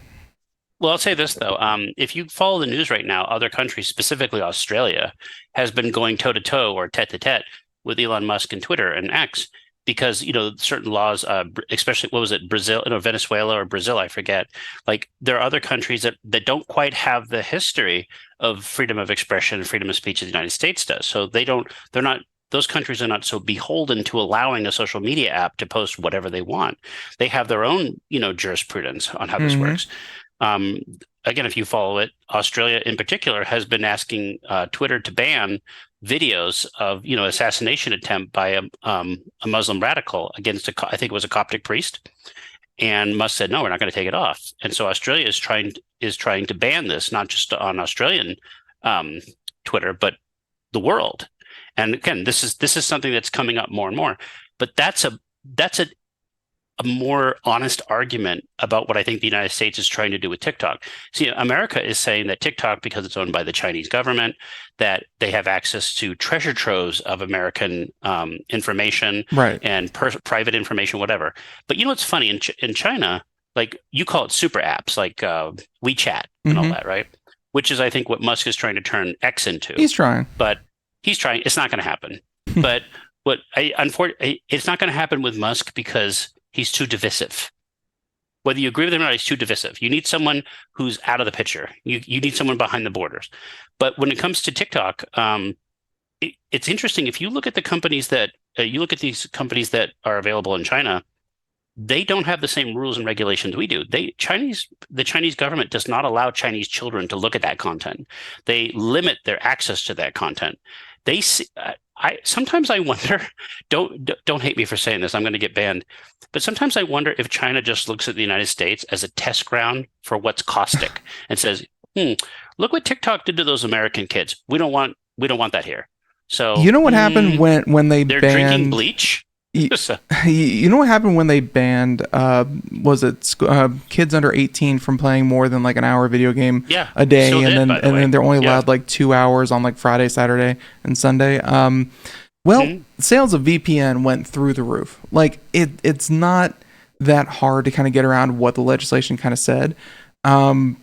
Well, I'll say this, though. If you follow the news right now, other countries, specifically Australia, has been going toe-to-toe or tete-to-tete with Elon Musk and Twitter and X, because, certain laws, especially, what was it, Brazil, Venezuela or Brazil, I forget. Like, there are other countries that don't quite have the history of freedom of expression and freedom of speech as the United States does. So those countries are not so beholden to allowing a social media app to post whatever they want. They have their own, jurisprudence on how this works. Again, if you follow it, Australia in particular has been asking Twitter to ban videos of assassination attempt by a Muslim radical against I think it was a Coptic priest, and Musk said no, we're not going to take it off. And so Australia is trying to ban this, not just on Australian Twitter, but the world. And again, this is something that's coming up more and more. But that's an a more honest argument about what I think the United States is trying to do with TikTok. See, America is saying that TikTok, because it's owned by the Chinese government, that they have access to treasure troves of American information Right. and private information, whatever. But you know what's funny? In China, like you call it super apps, like WeChat and all that, right? Which is, I think, what Musk is trying to turn X into. He's trying. But he's trying. It's not going to happen. But unfortunately, it's not going to happen with Musk because he's too divisive. Whether you agree with him or not, he's too divisive. You need someone who's out of the picture. You need someone behind the borders. But when it comes to TikTok, it's interesting. If you look at the companies that you look at these companies that are available in China, they don't have the same rules and regulations we do. The Chinese government does not allow Chinese children to look at that content. They limit their access to that content. They see, sometimes I wonder. Don't hate me for saying this. I'm going to get banned. But sometimes I wonder if China just looks at the United States as a test ground for what's caustic and says, "Look what TikTok did to those American kids. We don't want that here." So you know what happened when they're drinking bleach. You know what happened when they banned kids under 18 from playing more than like an hour video game a day, and then they're only allowed like 2 hours on like Friday, Saturday, and Sunday. Sales of VPN went through the roof. Like it's not that hard to kind of get around what the legislation kind of said, and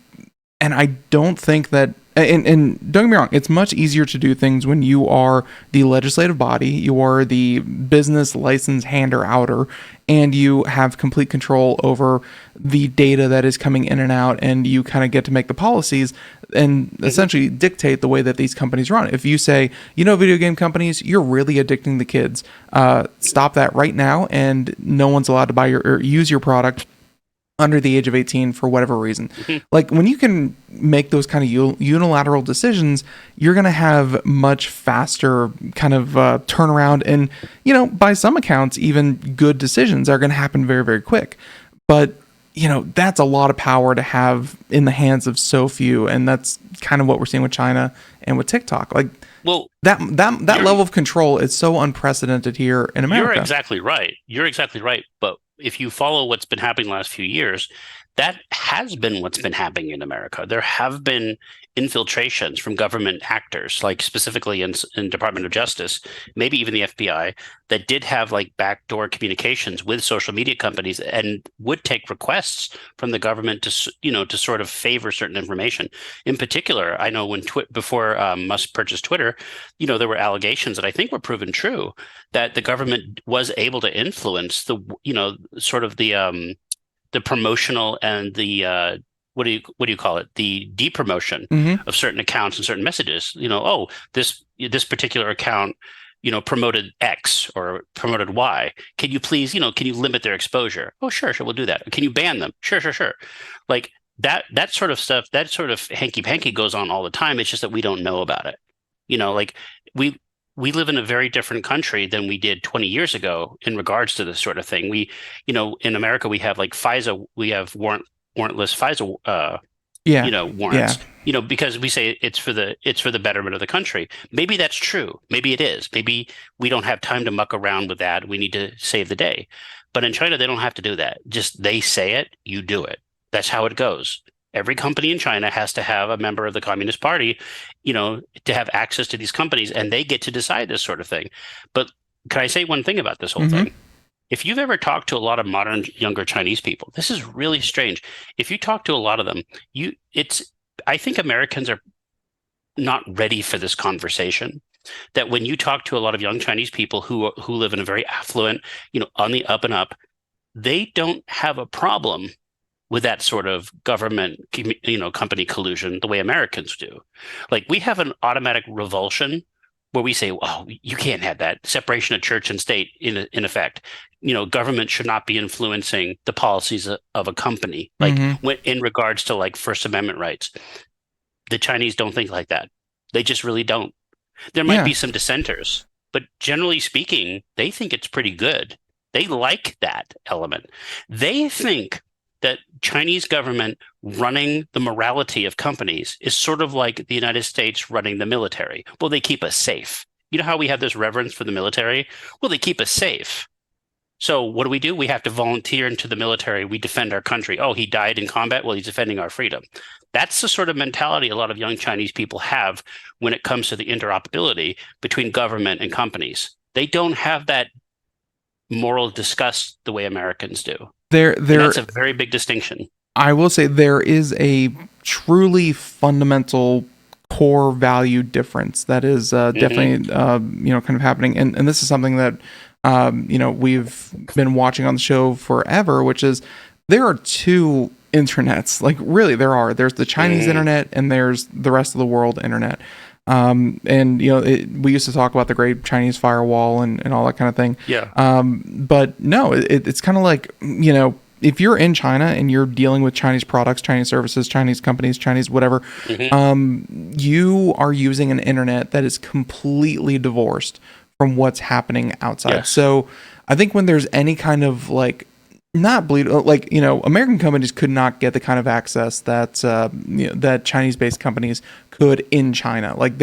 I don't think that. And don't get me wrong, it's much easier to do things when you are the legislative body, you are the business license hander-outer, and you have complete control over the data that is coming in and out, and you kind of get to make the policies and essentially dictate the way that these companies run. If you say, video game companies, you're really addicting the kids, stop that right now, and no one's allowed to buy or use your product under the age of 18 for whatever reason. Like when you can make those kind of unilateral decisions, you're going to have much faster kind of turnaround, and by some accounts even good decisions are going to happen very, very quick. But that's a lot of power to have in the hands of so few, and that's kind of what we're seeing with China and with TikTok. Like, well, that level of control is so unprecedented here in America. You're exactly right. But if you follow what's been happening the last few years, that has been what's been happening in America. There have been infiltrations from government actors, like specifically in Department of Justice, maybe even the FBI, that did have like backdoor communications with social media companies and would take requests from the government to sort of favor certain information. In particular, I know when before Musk purchased Twitter, there were allegations that I think were proven true that the government was able to influence the promotional and the what do you call it? The depromotion of certain accounts and certain messages. This particular account, promoted X or promoted Y. Can you please, can you limit their exposure? Oh, sure, we'll do that. Can you ban them? Sure. Like that sort of stuff, that sort of hanky-panky goes on all the time. It's just that we don't know about it. Like we live in a very different country than we did 20 years ago in regards to this sort of thing. We, in America, we have like FISA, we have warrantless FISA, warrants, because we say it's for the betterment of the country. Maybe that's true. Maybe it is. Maybe we don't have time to muck around with that. We need to save the day. But in China, they don't have to do that. Just they say it, you do it. That's how it goes. Every company in China has to have a member of the Communist Party, to have access to these companies, and they get to decide this sort of thing. But can I say one thing about this whole thing? If you've ever talked to a lot of modern, younger Chinese people, this is really strange. If you talk to a lot of them, I think Americans are not ready for this conversation. That when you talk to a lot of young Chinese people who live in a very affluent, on the up and up, they don't have a problem with that sort of government, company collusion the way Americans do. Like we have an automatic revulsion where we say, "Oh, you can't have that separation of church and state in effect." Government should not be influencing the policies of a company, like in regards to like First Amendment rights. The Chinese don't think like that. They just really don't. There might be some dissenters, but generally speaking, they think it's pretty good. They like that element. They think that Chinese government running the morality of companies is sort of like the United States running the military. Well, they keep us safe. You know how we have this reverence for the military? Well, they keep us safe. So what do? We have to volunteer into the military. We defend our country. Oh, he died in combat. Well, he's defending our freedom. That's the sort of mentality a lot of young Chinese people have when it comes to the interoperability between government and companies. They don't have that moral disgust the way Americans do. That's a very big distinction. I will say there is a truly fundamental core value difference that is definitely kind of happening, and this is something that we've been watching on the show forever, which is there are two internets. Like really, there's the Chinese internet and there's the rest of the world internet. And we used to talk about the Great Chinese Firewall and all that kind of thing. Yeah. But no, it's kind of like, if you're in China and you're dealing with Chinese products, Chinese services, Chinese companies, Chinese whatever, you are using an internet that is completely divorced from what's happening outside. Yes. So I think when there's any kind of American companies could not get the kind of access that that Chinese-based companies could in China. Like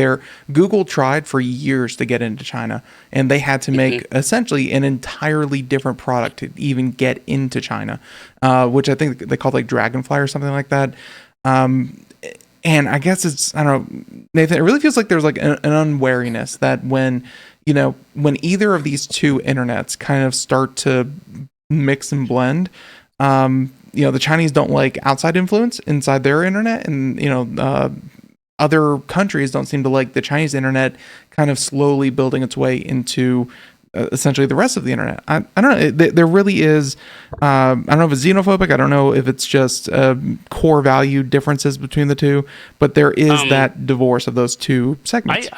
Google tried for years to get into China, and they had to make essentially an entirely different product to even get into China, which I think they called like Dragonfly or something like that. And I guess I don't know, Nathan, it really feels like there's like an unwariness that when either of these two internets kind of start to mix and blend, the Chinese don't like outside influence inside their internet, and other countries don't seem to like the Chinese internet kind of slowly building its way into essentially the rest of the internet. I don't know. There really is. I don't know if it's xenophobic. I don't know if it's just core value differences between the two, but there is that divorce of those two segments.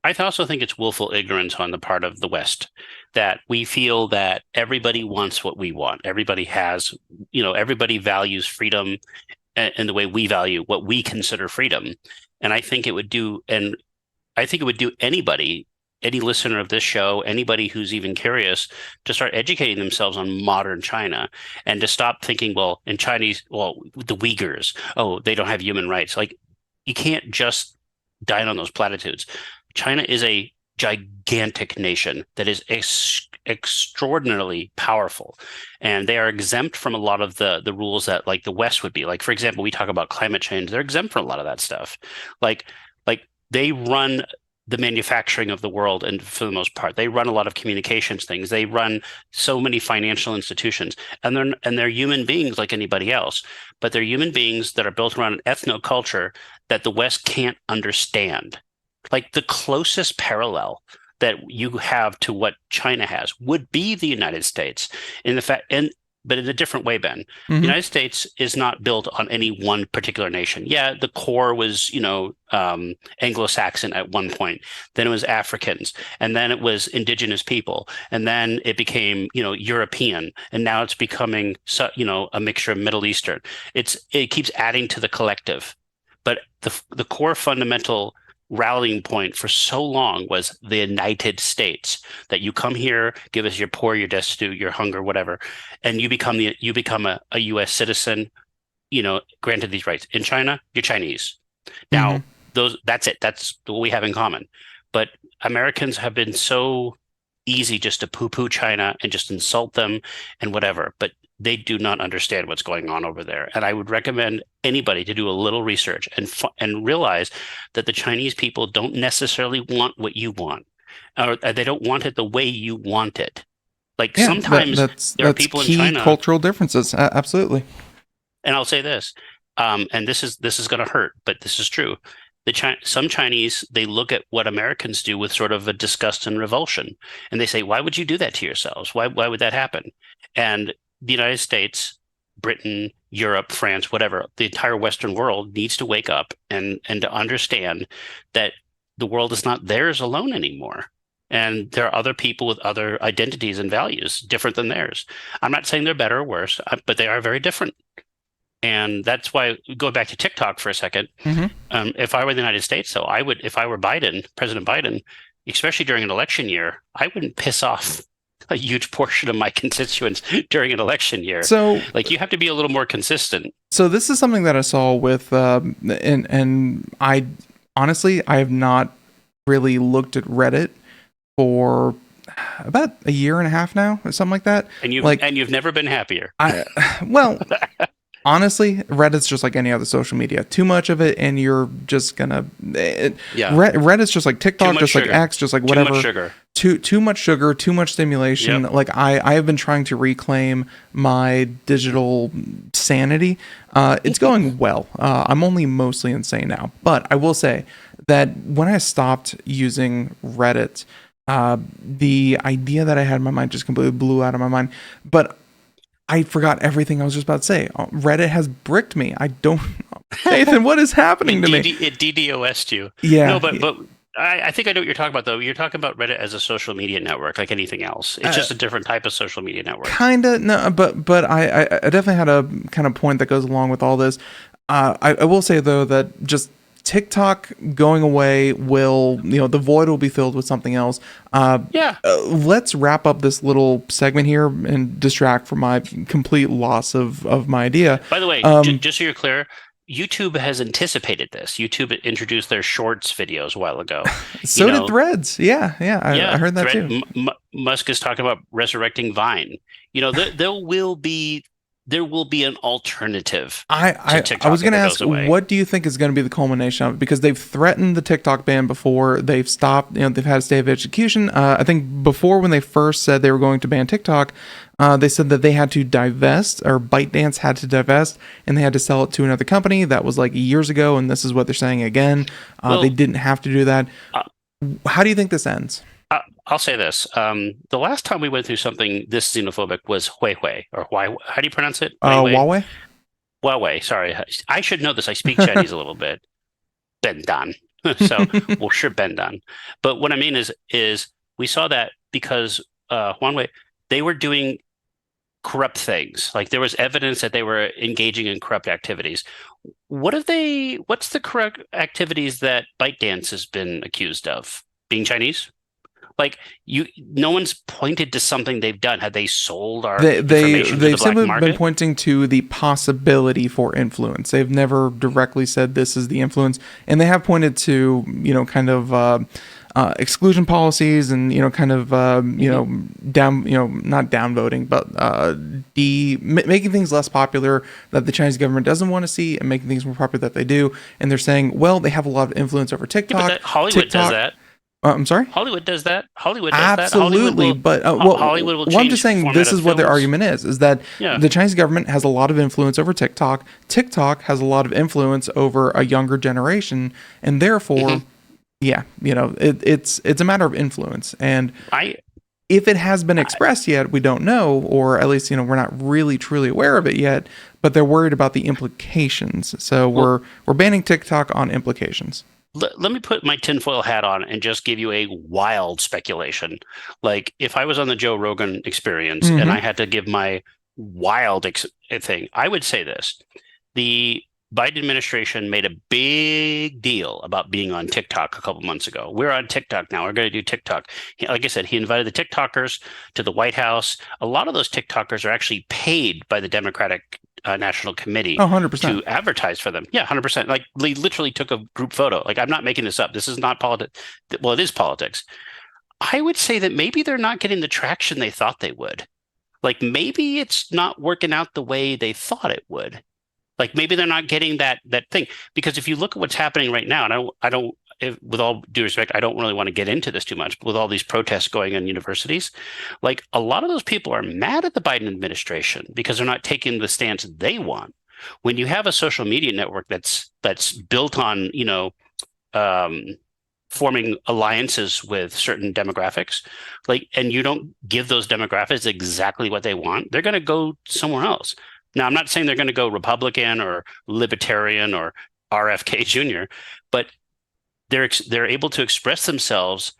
I also think it's willful ignorance on the part of the West, that we feel that everybody wants what we want. Everybody values freedom in the way we value what we consider freedom. And I think it would do anybody, any listener of this show, anybody who's even curious, to start educating themselves on modern China and to stop thinking, well, in Chinese, the Uyghurs, they don't have human rights. Like, you can't just dine on those platitudes. China is a gigantic nation that is extraordinarily powerful, and they are exempt from a lot of the rules that like the West would be. Like, for example, we talk about climate change. They're exempt from a lot of that stuff. Like they run the manufacturing of the world, and for the most part, they run a lot of communications things. They run so many financial institutions, and they're human beings like anybody else, but they're human beings that are built around an ethno-culture that the West can't understand. Like, the closest parallel that you have to what China has would be the United States, but in a different way, Ben. The United States is not built on any one particular nation. Yeah, the core was, Anglo-Saxon at one point. Then it was Africans, and then it was indigenous people, and then it became, European, and now it's becoming, a mixture of Middle Eastern. It keeps adding to the collective, but the core fundamental rallying point for so long was the United States, that you come here, give us your poor, your destitute, your hunger, whatever, and you become a U.S. citizen, granted these rights. In China, you're Chinese. Now, that's it. That's what we have in common. But Americans have been so easy just to poo-poo China and just insult them and whatever. But they do not understand what's going on over there. And I would recommend anybody to do a little research and realize that the Chinese people don't necessarily want what you want, or they don't want it the way you want it. Like, sometimes there are people in China. Cultural differences, absolutely. And I'll say this, and this is going to hurt, but this is true. Some Chinese, they look at what Americans do with sort of a disgust and revulsion, and they say, "Why would you do that to yourselves? Why would that happen?" And the United States, Britain, Europe, France, whatever, the entire Western world needs to wake up and to understand that the world is not theirs alone anymore. And there are other people with other identities and values different than theirs. I'm not saying they're better or worse, but they are very different. And that's why, going back to TikTok for a second, if I were the United States, though, if I were President Biden, especially during an election year, I wouldn't piss off a huge portion of my constituents during an election year. So, you have to be a little more consistent. So this is something that I saw with, and I honestly, I have not really looked at Reddit for about a year and a half now, or something like that. And you've never been happier. Well, honestly, Reddit's just like any other social media. Too much of it, and you're just gonna. Reddit's just like TikTok, just sugar. like X, just like whatever. Too much sugar. Too much sugar, too much stimulation. Yep. Like I have been trying to reclaim my digital sanity. It's going well. I'm only mostly insane now, but I will say that when I stopped using Reddit, the idea that I had in my mind just completely blew out of my mind. But I forgot everything I was just about to say. Reddit has bricked me. I don't. Nathan, what is happening to me? It DDoS'd you. Yeah. No, but I think I know what you're talking about, though. You're talking about Reddit as a social media network, like anything else. It's just a different type of social media network. Kinda, no, but I definitely had a kind of point that goes along with all this. I will say though that just TikTok going away will, the void will be filled with something else. Let's wrap up this little segment here and distract from my complete loss of my idea. By the way, just so you're clear, YouTube has anticipated this. YouTube introduced their shorts videos a while ago. So did Threads. Yeah. I heard that too. Musk is talking about resurrecting Vine. There will be an alternative to TikTok. I was going to ask, what do you think is going to be the culmination of it? Because they've threatened the TikTok ban before. They've stopped, they've had a stay of execution. I think before, when they first said they were going to ban TikTok, they said that they had to divest, or ByteDance had to divest, and they had to sell it to another company. That was like years ago, and this is what they're saying again. They didn't have to do that. How do you think this ends? I'll say this. The last time we went through something this xenophobic was Huawei, or Huawei. How do you pronounce it? Huawei? Huawei, sorry. I should know this. I speak Chinese a little bit. Bendan. So, well, sure, Bendan. But what I mean is we saw that because Huawei, they were doing corrupt things. Like there was evidence that they were engaging in corrupt activities. What's the corrupt activities that ByteDance has been accused of? Being Chinese? Like no one's pointed to something they've done. Have they sold our information to the black simply market? Been pointing to the possibility for influence. They've never directly said this is the influence, and they have pointed to kind of exclusion policies and kind of down not downvoting, but making things less popular that the Chinese government doesn't want to see, and making things more popular that they do. And they're saying, well, they have a lot of influence over TikTok. Yeah, but Hollywood does that. I'm sorry? Hollywood does that. Hollywood does Absolutely, that. Hollywood will change. I'm just saying this is what their argument is that the Chinese government has a lot of influence over TikTok. TikTok has a lot of influence over a younger generation, and therefore, it's a matter of influence. And if it has been expressed yet, we don't know, or at least we're not really truly aware of it yet. But they're worried about the implications. So we're banning TikTok on implications. Let me put my tinfoil hat on and just give you a wild speculation. Like if I was on the Joe Rogan Experience and I had to give my wild thing, I would say this. The Biden administration made a big deal about being on TikTok a couple months ago. We're on TikTok now. We're going to do TikTok. Like I said, he invited the TikTokers to the White House. A lot of those TikTokers are actually paid by the Democratic National Committee 100%. to advertise for them. Yeah, 100%. Like they literally took a group photo. Like I'm not making this up. This is not politics. Well, it is politics. I would say that maybe they're not getting the traction they thought they would. Like maybe it's not working out the way they thought it would. Like maybe they're not getting that thing. Because if you look at what's happening right now, and I don't with all due respect, I don't really want to get into this too much, but with all these protests going on universities, like a lot of those people are mad at the Biden administration because they're not taking the stance they want. When you have a social media network that's built on, forming alliances with certain demographics, like, and you don't give those demographics exactly what they want, they're going to go somewhere else. Now, I'm not saying they're going to go Republican or Libertarian or RFK Jr., but they're able to express themselves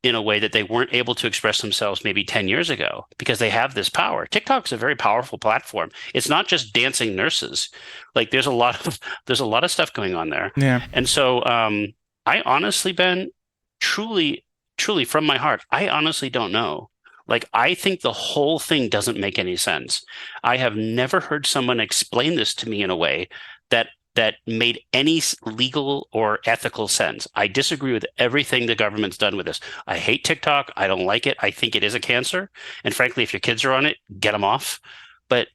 in a way that they weren't able to express themselves maybe 10 years ago because they have this power. TikTok's a very powerful platform. It's not just dancing nurses. Like there's a lot of stuff going on there. Yeah. And so I honestly, Ben, truly from my heart, I honestly don't know. Like, I think the whole thing doesn't make any sense. I have never heard someone explain this to me in a way that that made any legal or ethical sense. I disagree with everything the government's done with this. I hate TikTok. I don't like it. I think it is a cancer. And frankly, if your kids are on it, get them off. But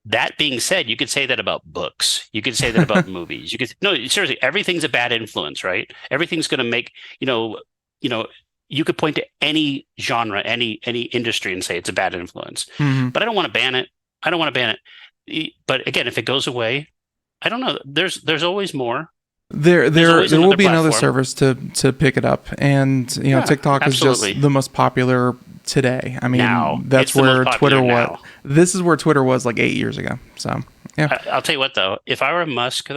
that being said, you could say that about books. You could say that about movies. No, seriously, everything's a bad influence, right? Everything's going to make, you could point to any genre, any industry and say it's a bad influence. Mm-hmm. But I don't want to ban it. But again, if it goes away, I don't know. There's always more. There will be another platform. service to pick it up, and TikTok absolutely. is just the most popular today. I mean, Now, that's it's the where most Twitter popular was. now. This is where Twitter was like 8 years ago. So yeah, I'll tell you what though. If I were Musk,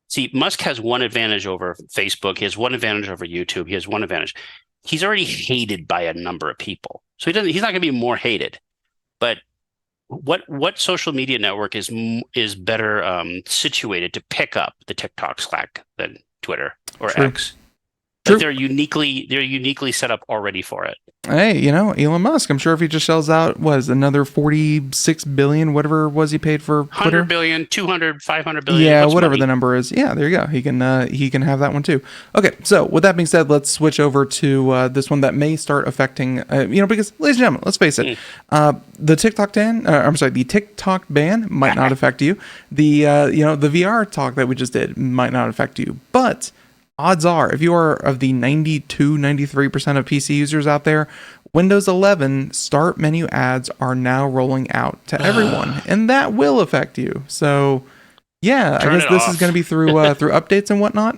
see, Musk has one advantage over Facebook. He has one advantage over YouTube. He has one advantage. He's already hated by a number of people, so he's not going to be more hated. But what social media network is better situated to pick up the TikTok slack than Twitter or True. X? True. Like they're uniquely set up already for it. Hey, Elon Musk, I'm sure if he just shells out, another 46 billion, whatever it was he paid for Twitter? 100 billion, 200, 500 billion. Yeah, whatever the number is. Yeah, there you go. He can have that one too. Okay, so with that being said, let's switch over to this one that may start affecting, because, ladies and gentlemen, let's face it, the TikTok ban might not affect you. The VR talk that we just did might not affect you, but odds are, if you are of the 93% of PC users out there, Windows 11 start menu ads are now rolling out to everyone, and that will affect you. So, yeah, I guess this is going to be through updates and whatnot.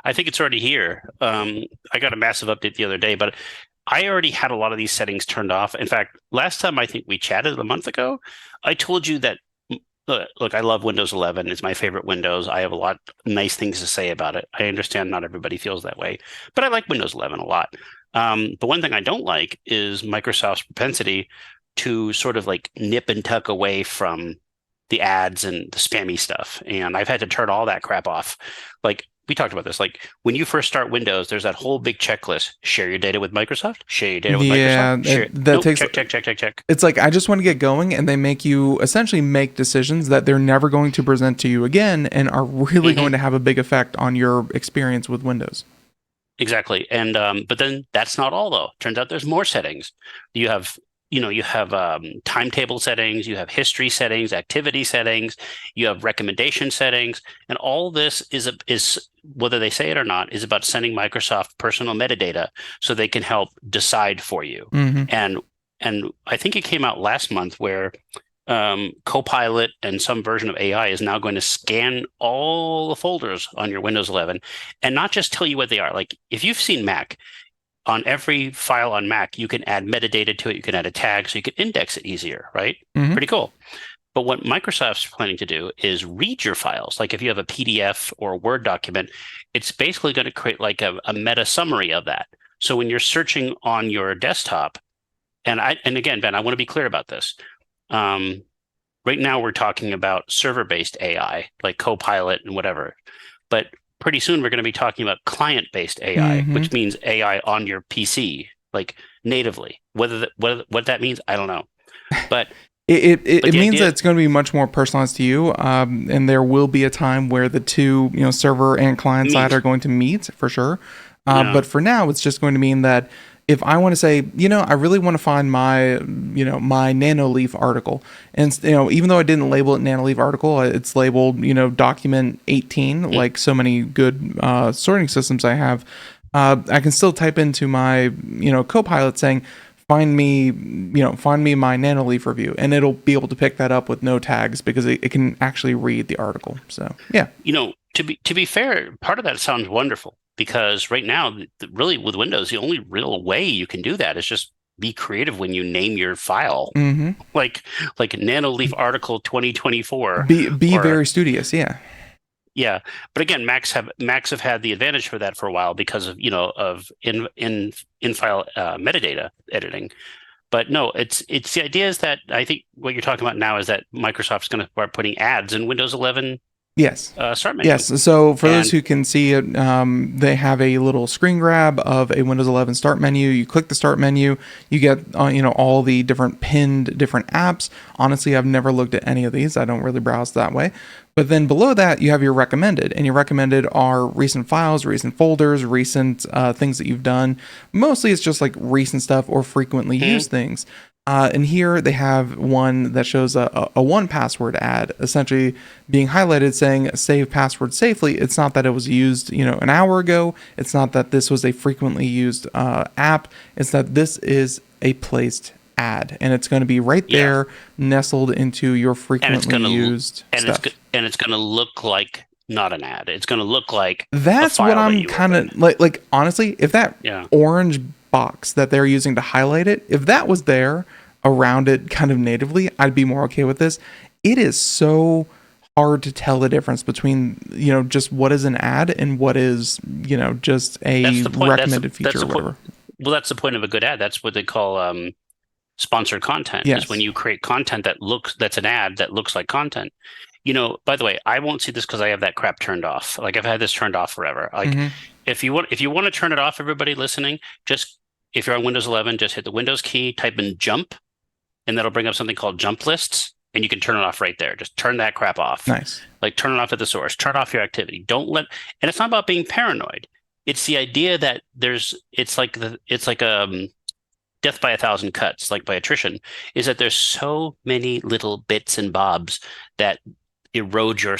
I think it's already here. I got a massive update the other day, but I already had a lot of these settings turned off. In fact, last time I think we chatted a month ago, I told you that, look, I love Windows 11. It's my favorite Windows. I have a lot of nice things to say about it. I understand not everybody feels that way, but I like Windows 11 a lot. But one thing I don't like is Microsoft's propensity to sort of like nip and tuck away from the ads and the spammy stuff. And I've had to turn all that crap off. Like, we talked about this. Like, when you first start Windows, there's that whole big checklist. Share your data with Microsoft. Share your data with Microsoft. Check. It's like, I just want to get going, and they make you essentially make decisions that they're never going to present to you again and are really going to have a big effect on your experience with Windows. Exactly. And but then that's not all, though. Turns out there's more settings. You have timetable settings, you have history settings, activity settings, you have recommendation settings, and all this is whether they say it or not, is about sending Microsoft personal metadata so they can help decide for you. Mm-hmm. And I think it came out last month where Copilot and some version of AI is now going to scan all the folders on your Windows 11 and not just tell you what they are. Like, if you've seen Mac, on every file on Mac, you can add metadata to it. You can add a tag, so you can index it easier, right? Mm-hmm. Pretty cool. But what Microsoft's planning to do is read your files. Like, if you have a PDF or a Word document, it's basically going to create like a meta summary of that. So when you're searching on your desktop, and again, Ben, I want to be clear about this. Right now, we're talking about server-based AI, like Copilot and whatever. But pretty soon, we're going to be talking about client-based AI, which means AI on your PC, like natively. What that means, I don't know. But it means that it's going to be much more personalized to you, and there will be a time where the two, server and client side are going to meet for sure. But for now, it's just going to mean that if I want to say, I really want to find my, my NanoLeaf article, and even though I didn't label it NanoLeaf article, it's labeled, document 18, like so many good sorting systems I have. I can still type into my, Copilot saying, find me my NanoLeaf review, and it'll be able to pick that up with no tags because it can actually read the article. So yeah, to be fair, part of that sounds wonderful. Because right now, really with Windows, the only real way you can do that is just be creative when you name your file, like NanoLeaf article 2024. Be very studious, yeah. Yeah, but again, Macs have had the advantage for that for a while because of in file metadata editing. But no, it's the idea is that I think what you're talking about now is that Microsoft's going to start putting ads in Windows 11 Yes. Start menu. Yes. So for those And who can see it, they have a little screen grab of a Windows 11 start menu. You click the start menu, you get all the different pinned different apps. Honestly, I've never looked at any of these. I don't really browse that way. But then below that, you have your recommended, and your recommended are recent files, recent folders, recent things that you've done. Mostly, it's just like recent stuff or frequently used things. And here they have one that shows a 1Password ad, essentially being highlighted saying save password safely. It's not that it was used, an hour ago. It's not that this was a frequently used app. It's that this is a placed ad, and it's going to be right there, nestled into your frequently used stuff. It's going to look like not an ad. It's going to look like that's what I'm kind of like. Honestly, if that orange box that they're using to highlight it, if that was there around it kind of natively, I'd be more okay with this. It is so hard to tell the difference between just what is an ad and what is just a recommended feature or whatever. Well, that's the point of a good ad. That's what they call sponsored content. Yes. Is when you create content that's an ad that looks like content. By the way, I won't see this because I have that crap turned off. Like I've had this turned off forever. Like if you want to turn it off, everybody listening, just if you're on Windows 11, just hit the Windows key, type in jump, and that'll bring up something called jump lists, and you can turn it off right there. Just turn that crap off. Nice. Like turn it off at the source. Turn off your activity. And it's not about being paranoid. It's the idea that it's like death by 1,000 cuts, like by attrition, is that there's so many little bits and bobs that erode your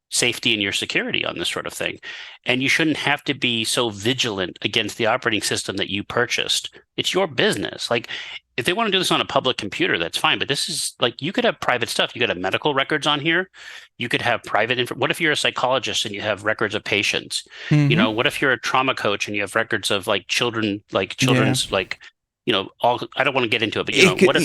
safety and your security on this sort of thing. And you shouldn't have to be so vigilant against the operating system that you purchased. It's your business. Like if they want to do this on a public computer, that's fine. But this is like, you could have private stuff. You could have medical records on here. You could have private info. What if you're a psychologist and you have records of patients? What if you're a trauma coach and you have records of children's I don't want to get into it, but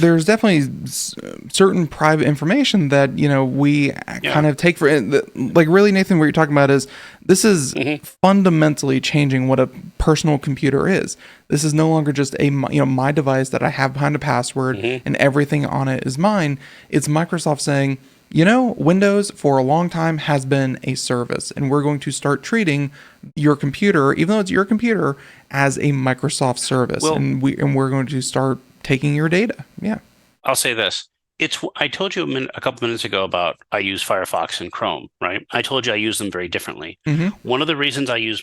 there's definitely certain private information that we kind of take for like really, Nathan, what you're talking about is this is fundamentally changing what a personal computer is. This is no longer just my device that I have behind a password and everything on it is mine. It's Microsoft saying, Windows for a long time has been a service, and we're going to start treating your computer, even though it's your computer, as a Microsoft service, and we're going to start taking your data. Yeah, I'll say this: I told you a couple minutes ago about I use Firefox and Chrome, right? I told you I use them very differently. One of the reasons I use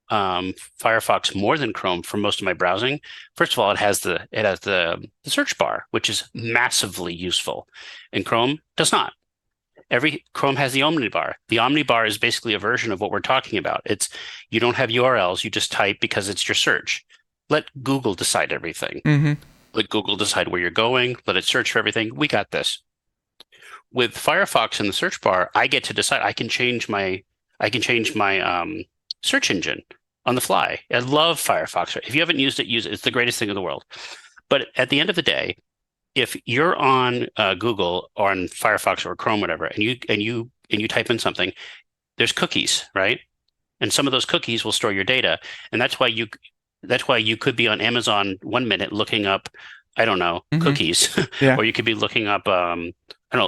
Firefox more than Chrome for most of my browsing, first of all, it has the search bar, which is massively useful, and Chrome does not. Chrome has the omnibar. The omnibar is basically a version of what we're talking about. You don't have URLs, you just type because it's your search. Let Google decide everything. Let Google decide where you're going. Let it search for everything. We got this. With Firefox in the search bar, I get to decide. I can change my search engine on the fly. I love Firefox. If you haven't used it, use it. It's the greatest thing in the world. But at the end of the day, if you're on Google or on Firefox or Chrome, whatever, and you type in something, there's cookies, right? And some of those cookies will store your data, and that's why you could be on Amazon 1 minute looking up, I don't know, cookies, or you could be looking up,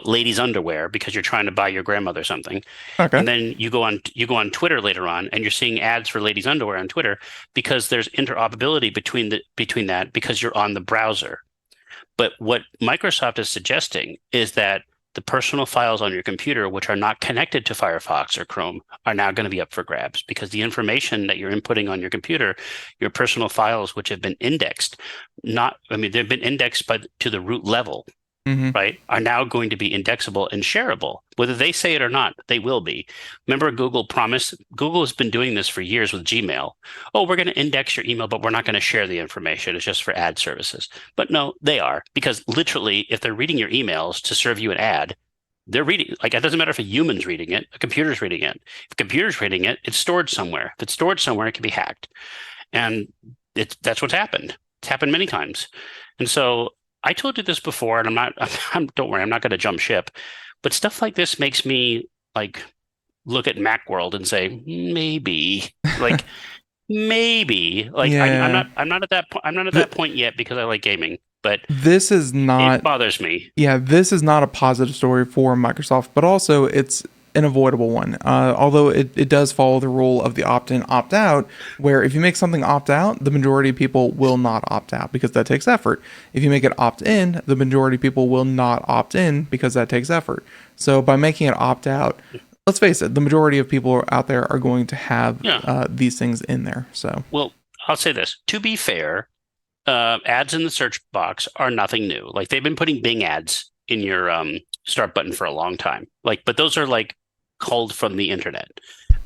ladies' underwear because you're trying to buy your grandmother something, and then you go on Twitter later on, and you're seeing ads for ladies' underwear on Twitter because there's interoperability between that because you're on the browser. But what Microsoft is suggesting is that the personal files on your computer, which are not connected to Firefox or Chrome, are now going to be up for grabs because the information that you're inputting on your computer, your personal files, which have been indexed, they've been indexed to the root level, right, are now going to be indexable and shareable. Whether they say it or not, they will be. Remember, Google has been doing this for years with Gmail. Oh, we're going to index your email, but we're not going to share the information. It's just for ad services. But no, they are, because literally, if they're reading your emails to serve you an ad, they're reading. Like, it doesn't matter if a human's reading it, a computer's reading it. If a computer's reading it, it's stored somewhere. If it's stored somewhere, it can be hacked. And that's what's happened. It's happened many times. And so I told you this before, and don't worry, I'm not going to jump ship. But stuff like this makes me look at Macworld and say maybe, maybe. I'm not at that point yet because I like gaming. but this is not. It bothers me. Yeah, this is not a positive story for Microsoft, but also it's an avoidable one. Although it does follow the rule of the opt-in, opt-out, where if you make something opt-out, the majority of people will not opt out because that takes effort. If you make it opt-in, the majority of people will not opt in because that takes effort. So by making it opt-out, let's face it, the majority of people out there are going to have these things in there. So, well, I'll say this. To be fair, ads in the search box are nothing new. Like they've been putting Bing ads in your start button for a long time. Like, but those are like culled from the internet.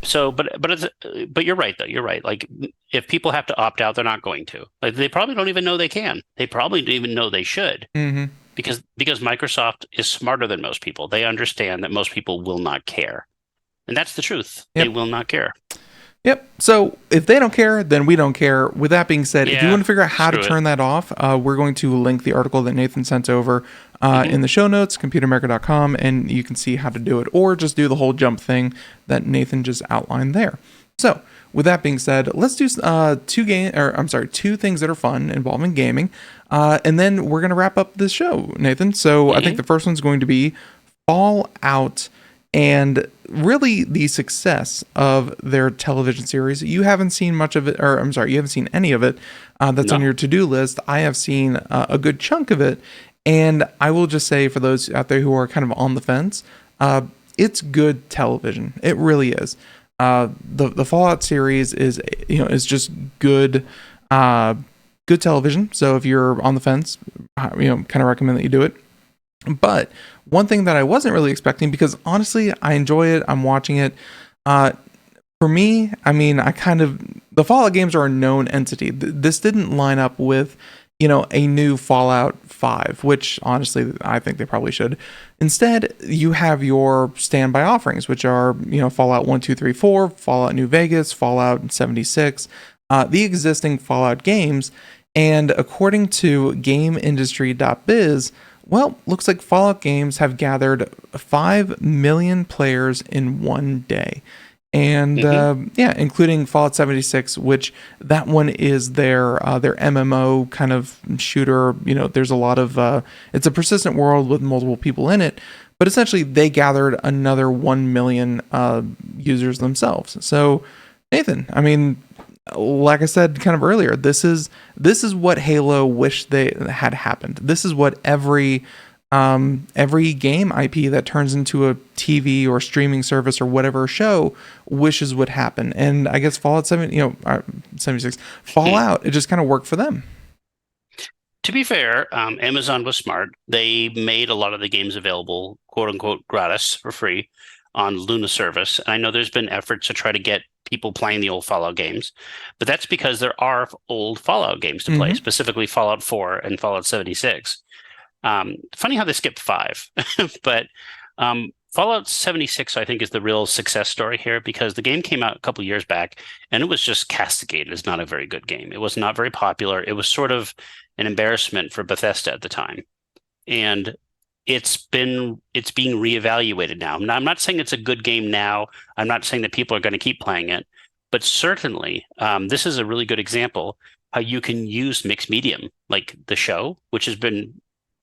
So, but you're right though. You're right. Like, if people have to opt out, they're not going to. Like, they probably don't even know they can. They probably don't even know they should. Mm-hmm. Because Microsoft is smarter than most people. They understand that most people will not care, and that's the truth. Yep. They will not care. Yep. So if they don't care, then we don't care. With that being said, if you want to figure out how to turn that off, we're going to link the article that Nathan sent over in the show notes, computeramerica.com, and you can see how to do it, or just do the whole jump thing that Nathan just outlined there. So with that being said, let's do two things that are fun involving gaming, and then we're going to wrap up this show, Nathan. So I think the first one's going to be Fallout, and really the success of their television series. You haven't seen much of it, you haven't seen any of it that's on your to-do list. I have seen a good chunk of it, and I will just say, for those out there who are kind of on the fence, it's good television. It really is. The Fallout series is just good television. So if you're on the fence, kind of recommend that you do it. But one thing that I wasn't really expecting, because honestly, I enjoy it. I'm watching it. For me, I mean, the Fallout games are a known entity. This didn't line up with, a new Fallout 5, which honestly, I think they probably should. Instead, you have your standby offerings, which are, Fallout 1, 2, 3, 4, Fallout New Vegas, Fallout 76, the existing Fallout games. And according to GameIndustry.biz, well, looks like Fallout games have gathered 5 million players in one day. And including Fallout 76, which that one is their MMO kind of shooter. There's a lot of it's a persistent world with multiple people in it, but essentially they gathered another 1 million users themselves. So, Nathan, I mean, like I said kind of earlier, this is what Halo wished they had happened. This is what every game IP that turns into a TV or streaming service or whatever show wishes would happen. And I guess Fallout 76, Fallout, it just kind of worked for them. To be fair, Amazon was smart. They made a lot of the games available, quote unquote, gratis for free on Luna service. And I know there's been efforts to try to get people playing the old Fallout games, but that's because there are old Fallout games to play, specifically Fallout 4 and Fallout 76. Funny how they skipped 5, but Fallout 76, I think, is the real success story here, because the game came out a couple years back and it was just castigated as not a very good game. It was not very popular. It was sort of an embarrassment for Bethesda at the time. And it's being reevaluated now. I'm not saying it's a good game now. I'm not saying that people are going to keep playing it, but certainly this is a really good example how you can use mixed medium, like the show, which has been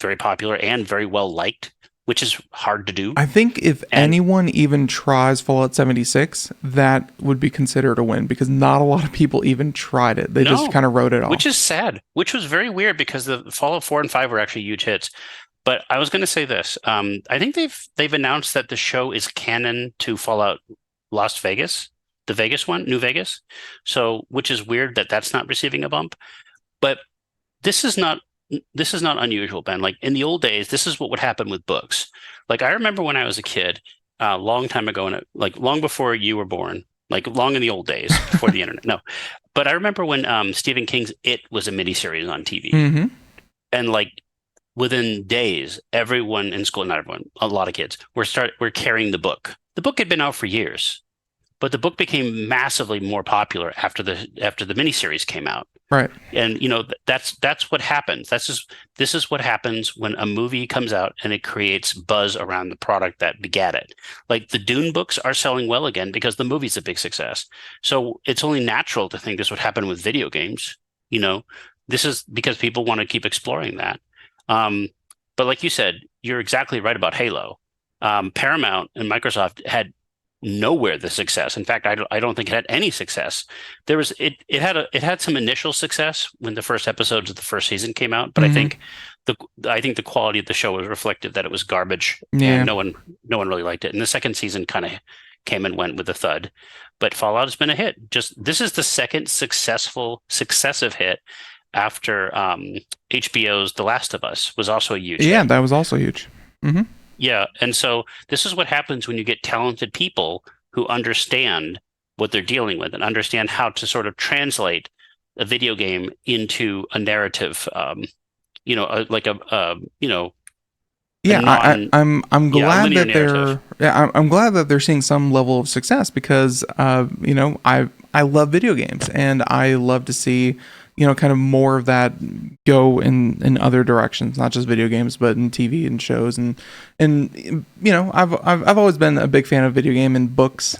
very popular and very well liked, which is hard to do. I think if anyone even tries Fallout 76, that would be considered a win, because not a lot of people even tried it. They just kind of wrote it off. Which is sad, which was very weird, because the Fallout 4 and 5 were actually huge hits. But I was going to say this. I think they've announced that the show is canon to Fallout Las Vegas, the Vegas one, New Vegas. So, which is weird that that's not receiving a bump. But this is not unusual, Ben. Like in the old days, this is what would happen with books. Like I remember when I was a kid, a long time ago, and like long before you were born, like long in the old days before the internet. No, but I remember when Stephen King's It was a miniseries on TV, and like within days, everyone in school, not everyone, a lot of kids were carrying the book. The book had been out for years, but the book became massively more popular after the miniseries came out. Right. And that's what happens. This is what happens when a movie comes out and it creates buzz around the product that begat it. Like the Dune books are selling well again because the movie's a big success. So it's only natural to think this would happen with video games. this is because people want to keep exploring that. But like you said, you're exactly right about Halo. Paramount and Microsoft had nowhere the success. In fact, I don't think it had any success. It had some initial success when the first episodes of the first season came out, but I think the quality of the show was reflective that it was garbage, and no one really liked it. And the second season kind of came and went with a thud. But Fallout has been a hit. This is the second successive hit after HBO's The Last of Us was also a huge hit. Yeah, that was also huge. Mm-hmm. Yeah, and so this is what happens when you get talented people who understand what they're dealing with and understand how to sort of translate a video game into a narrative. I'm glad that I'm glad that they're seeing some level of success because I love video games and I love to see kind of more of that go in other directions, not just video games, but in TV and shows. And I've always been a big fan of video game and books.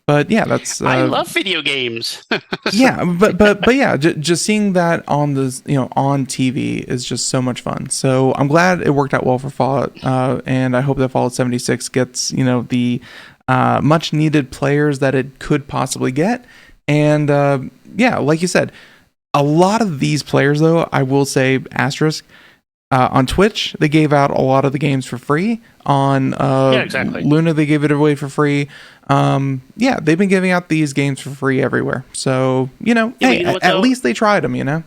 But yeah, that's I love video games. Yeah, but yeah, just seeing that on the on TV is just so much fun. So I'm glad it worked out well for Fallout, and I hope that Fallout 76 gets the much needed players that it could possibly get. And yeah, like you said, a lot of these players, though, I will say asterisk. On Twitch, they gave out a lot of the games for free. On Luna, they gave it away for free. Yeah, they've been giving out these games for free everywhere. So, at least they tried them,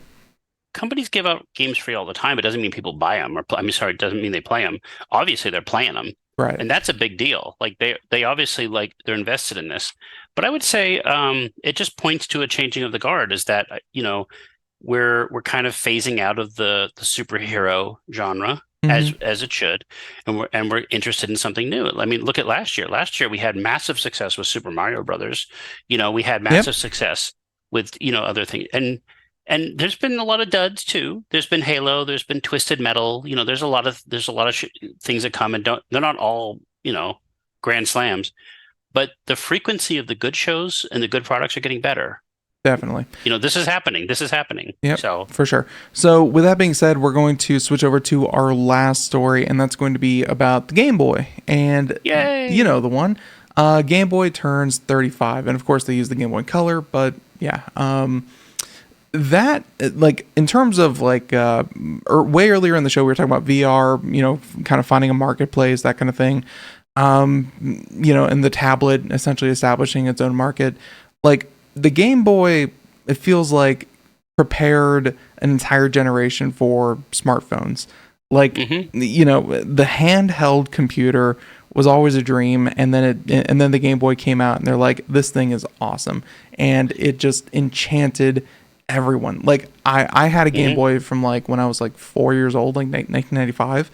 Companies give out games free all the time. It doesn't mean people buy them. It doesn't mean they play them. Obviously, they're playing them. Right. And that's a big deal. Like, they obviously, they're invested in this. But I would say it just points to a changing of the guard is that, we're kind of phasing out of the superhero genre as it should, and we're interested in something new. I mean, look at last year. Last year we had massive success with Super Mario Brothers. We had massive success with other things, and there's been a lot of duds too. There's been Halo. There's been Twisted Metal. There's a lot of things that come and they're not all grand slams, but the frequency of the good shows and the good products are getting better. Definitely. This is happening. Yep, so for sure. So with that being said, we're going to switch over to our last story, and that's going to be about the Game Boy. And yay! The one. Game Boy turns 35, and of course they use the Game Boy Color, but yeah. That, in terms of way earlier in the show, we were talking about VR, kind of finding a marketplace, that kind of thing. And the tablet essentially establishing its own market. The Game Boy, it feels like, prepared an entire generation for smartphones. The handheld computer was always a dream, and then the Game Boy came out, and they're like, this thing is awesome, and it just enchanted everyone. I had a Game Boy from when I was 4 years old, 1995.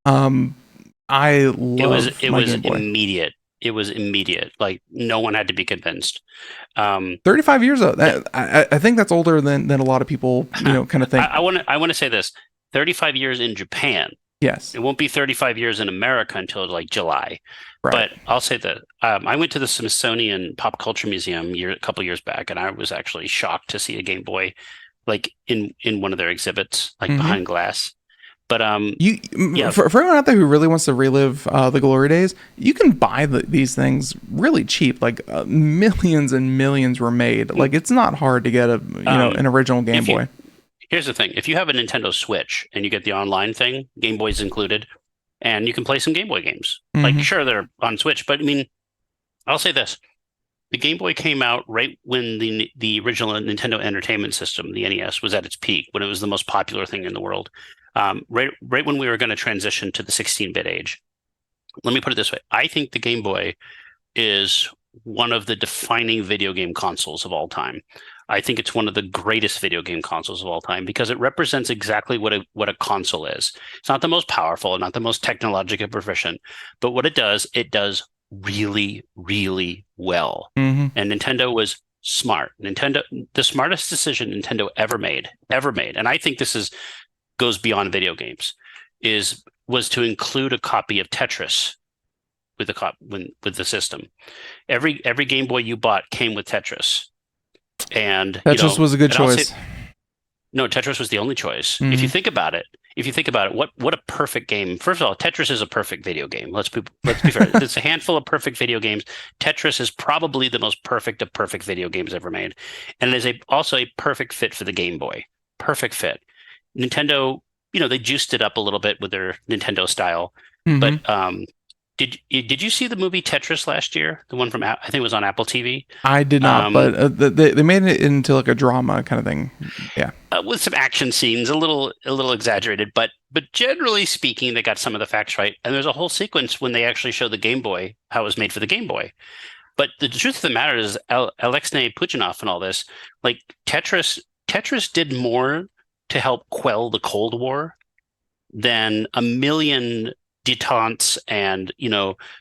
I love it was immediate. It was immediate. No one had to be convinced. 35 years old. I think that's older than a lot of people, kind of think. I want to say this: 35 years in Japan. Yes. It won't be 35 years in America until July. Right. But I'll say that I went to the Smithsonian Pop Culture Museum a couple years back, and I was actually shocked to see a Game Boy, in one of their exhibits, behind glass. But for everyone out there who really wants to relive the glory days, you can buy these things really cheap. Millions and millions were made. It's not hard to get an original Game Boy. Here's the thing: if you have a Nintendo Switch and you get the online thing, Game Boy's included, and you can play some Game Boy games. Sure, they're on Switch, but I mean, I'll say this: the Game Boy came out right when the original Nintendo Entertainment System, the NES, was at its peak, when it was the most popular thing in the world. Right when we were going to transition to the 16-bit age. Let me put it this way. I think the Game Boy is one of the defining video game consoles of all time. I think it's one of the greatest video game consoles of all time because it represents exactly what a console is. It's not the most powerful, not the most technologically proficient, but what it does really, really well. And Nintendo was smart. The smartest decision Nintendo ever made. And I think this goes beyond video games, was to include a copy of Tetris with the system. Every Game Boy you bought came with Tetris, and Tetris was a good choice. No, Tetris was the only choice. Mhm. If you think about it, what a perfect game. First of all, Tetris is a perfect video game. Let's be fair. It's a handful of perfect video games. Tetris is probably the most perfect of perfect video games ever made, and it is also a perfect fit for the Game Boy. Perfect fit. Nintendo, they juiced it up a little bit with their Nintendo style, Mhm. but did you see the movie Tetris last year? The one from I think it was on Apple TV. I did not, Um, but they made it into like a drama kind of thing. Yeah. with some action scenes, a little exaggerated, but generally speaking, they got some of the facts right. And there's a whole sequence when they actually show the Game Boy, how it was made for the Game Boy. But the truth of the matter is, Alexei Puchinov and all this, like Tetris did more to help quell the Cold War than a million detentes and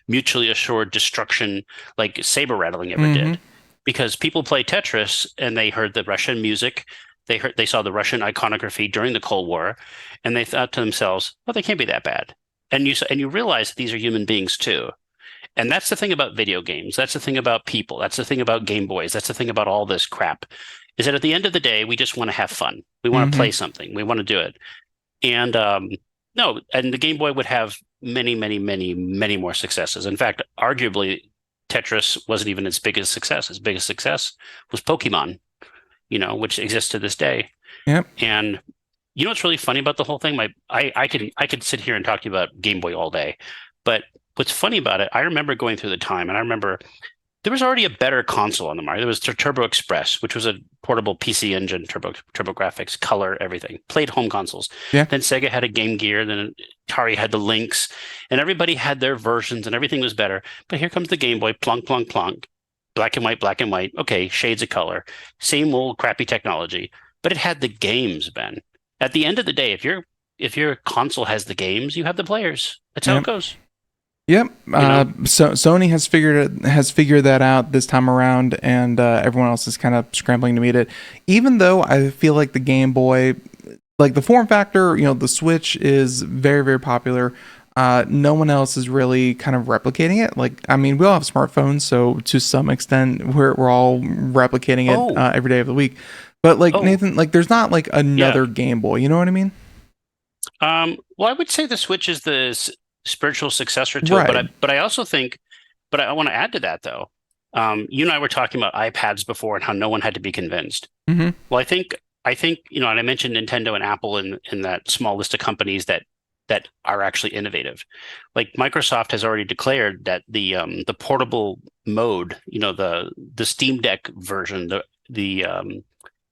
mutually assured destruction like saber rattling ever Mhm. did, because people play Tetris and they heard the Russian music, they saw the Russian iconography during the Cold War, and they thought to themselves, well, they can't be that bad. And you realize that these are human beings too. And that's the thing about video games. That's the thing about people. That's the thing about Game Boys. That's the thing about all this crap, is that at the end of the day, we just want to have fun. We want to Mhm. play something. We want to do it. And no, and the Game Boy would have many, many, many, many more successes. In fact, arguably, Tetris wasn't even its biggest success. Its biggest success was Pokemon, which exists to this day. Yep. And what's really funny about the whole thing? I could sit here and talk to you about Game Boy all day, but what's funny about it, I remember going through the time, and I remember there was already a better console on the market. There was Turbo Express, which was a portable PC engine, turbo graphics, color, everything. Played home consoles. Yeah. Then Sega had a Game Gear. Then Atari had the Lynx, and everybody had their versions, and everything was better. But here comes the Game Boy, plunk, plunk, plunk, black and white, black and white. Okay, shades of color, same old crappy technology, but it had the games, Ben. At the end of the day, if your console has the games, you have the players. That's how Yep. it goes. Yep. know? So Sony has figured that out this time around, and everyone else is kind of scrambling to meet it. Even though I feel like the Game Boy, like the form factor, the Switch is very, very popular. No one else is really kind of replicating it. Like, I mean, we all have smartphones, so to some extent, we're all replicating it Oh. every day of the week. But like Oh. Nathan, like there's not like another Game Boy. You know what I mean? Well, I would say the Switch is the spiritual successor to it, Right. but I also think, but I want to add to that though. You and I were talking about iPads before and how no one had to be convinced. Mm-hmm. Well, I think and I mentioned Nintendo and Apple in that small list of companies that are actually innovative. Like Microsoft has already declared that the portable mode, the Steam Deck version, the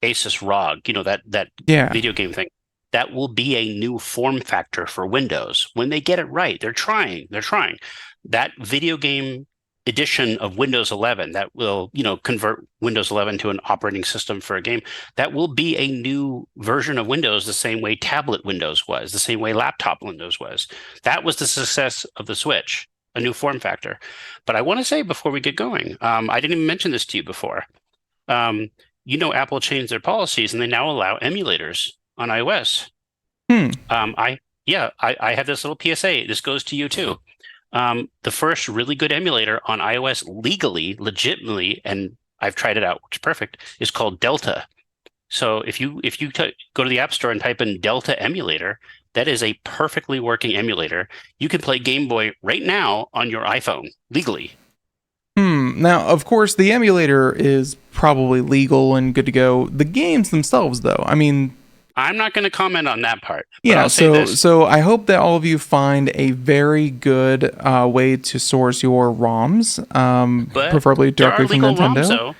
Asus ROG, that Yeah. video game thing, that will be a new form factor for Windows when they get it right. They're trying. That video game edition of Windows 11 that will, convert Windows 11 to an operating system for a game, that will be a new version of Windows, the same way tablet Windows was, the same way laptop Windows was. That was the success of the Switch, a new form factor. But I want to say before we get going, I didn't even mention this to you before. Apple changed their policies and they now allow emulators on iOS. I have this little PSA. This goes to you too. The first really good emulator on iOS legally, legitimately, and I've tried it out, which is perfect, is called Delta. So if you go to the App Store and type in Delta emulator, that is a perfectly working emulator. You can play Game Boy right now on your iPhone legally. Now, of course, the emulator is probably legal and good to go. The games themselves, though, I mean, I'm not going to comment on that part. But yeah. I'll say this. So I hope that all of you find a very good way to source your ROMs, But preferably directly from there are legal Nintendo. ROMs, though.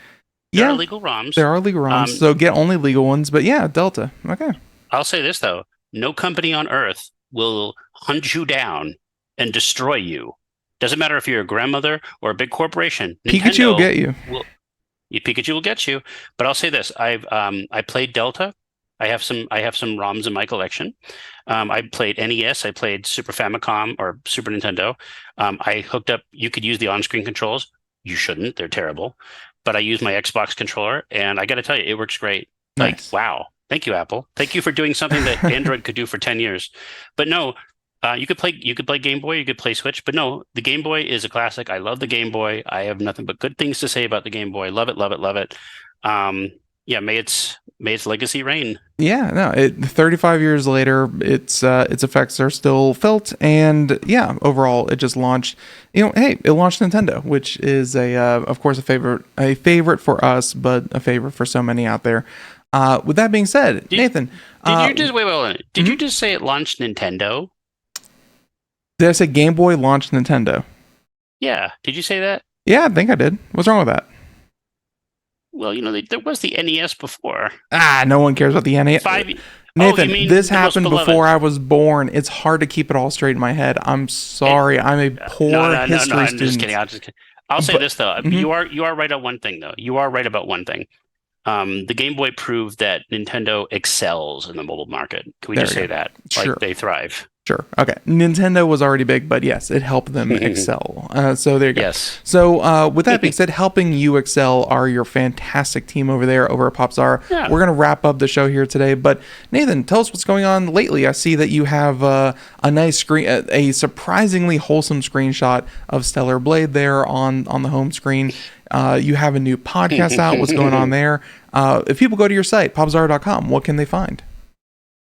There are legal ROMs. There are legal ROMs, so get only legal ones. But yeah, Delta. Okay. I'll say this though: no company on earth will hunt you down and destroy you. Doesn't matter if you're a grandmother or a big corporation. Pikachu will get you. Pikachu will get you. But I'll say this: I played Delta. I have some ROMs in my collection. I played NES. I played Super Famicom or Super Nintendo. I hooked up. You could use the on-screen controls. You shouldn't. They're terrible. But I use my Xbox controller, and I got to tell you, it works great. Nice. Like, wow. Thank you, Apple. Thank you for doing something that Android could do for 10 years. But no, you could play Game Boy, you could play Switch, but no, the Game Boy is a classic. I love the Game Boy. I have nothing but good things to say about the Game Boy. Love it, love it, love it. May its may its legacy reign. Yeah, no, 35 years later, its effects are still felt, and yeah, overall, it just launched. Hey, it launched Nintendo, which is of course, a favorite for us, but a favorite for so many out there. With that being said, Nathan, did you just wait? Did you just say it launched Nintendo? Did I say Game Boy launched Nintendo? Yeah, did you say that? Yeah, I think I did. What's wrong with that? Well, there was the NES before. No one cares about the NES. Nathan, this happened before I was born. It's hard to keep it all straight in my head. I'm sorry. I'm a poor history student. I'm just kidding. I'll say this, though. Mm-hmm. You are right on one thing, though. You are right about one thing. The Game Boy proved that Nintendo excels in the mobile market. Can we just say that? Like, sure. They thrive. Sure. Okay. Nintendo was already big, but yes, it helped them excel. So there you go. Yes. So with that being said, helping you excel are your fantastic team over there over at Popzara. Yeah. We're going to wrap up the show here today. But Nathan, tell us what's going on lately. I see that you have a nice screen, a surprisingly wholesome screenshot of Stellar Blade there on the home screen. You have a new podcast out. What's going on there? If people go to your site, popzara.com, what can they find?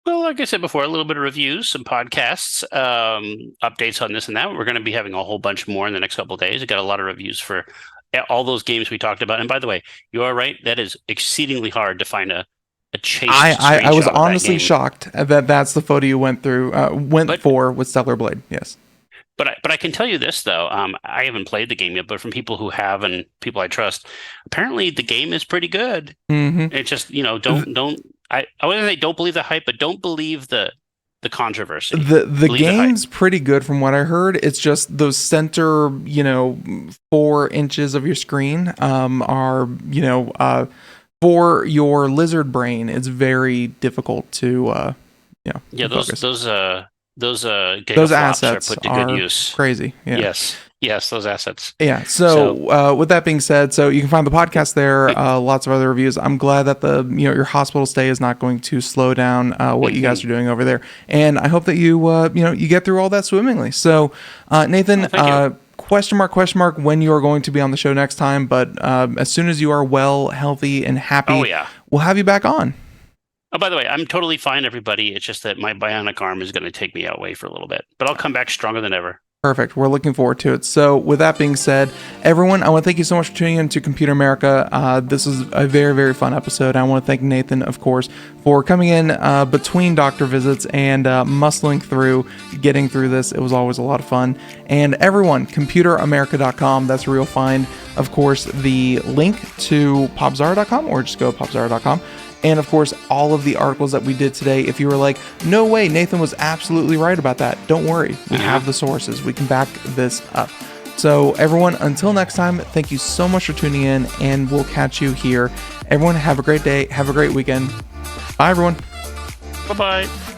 Well, like I said before, a little bit of reviews, some podcasts, updates on this and that. We're going to be having a whole bunch more in the next couple of days. We've got a lot of reviews for all those games we talked about. And by the way, you are right. That is exceedingly hard to find a chase. I was honestly shocked that that's the photo you went for with Stellar Blade. Yes. But I can tell you this, though. I haven't played the game yet, but from people who have and people I trust, apparently the game is pretty good. Mm-hmm. It's just, I wouldn't say don't believe the hype, but don't believe the controversy. The game's pretty good from what I heard. It's just those center, 4 inches of your screen are, for your lizard brain, it's very difficult to, those assets are put to good use. Crazy. Yeah. Yes, those assets. Yeah. So with that being said, so you can find the podcast there. Lots of other reviews. I'm glad that your hospital stay is not going to slow down what you guys are doing over there, and I hope that you get through all that swimmingly. So Nathan, question mark when you are going to be on the show next time, but as soon as you are well, healthy, and happy, we'll have you back on. Oh, by the way, I'm totally fine, everybody. It's just that my bionic arm is going to take me away for a little bit, but I'll come back stronger than ever. Perfect. We're looking forward to it. So with that being said, everyone, I want to thank you so much for tuning in to Computer America. This was a very, very fun episode. I want to thank Nathan, of course, for coming in between doctor visits and muscling through, getting through this. It was always a lot of fun. And everyone, computeramerica.com, that's where you'll find, of course, the link to popzara.com, or just go to popzara.com. And of course, all of the articles that we did today, if you were like, no way, Nathan was absolutely right about that, don't worry. We have the sources. We can back this up. So everyone, until next time, thank you so much for tuning in, and we'll catch you here. Everyone, have a great day. Have a great weekend. Bye, everyone. Bye-bye.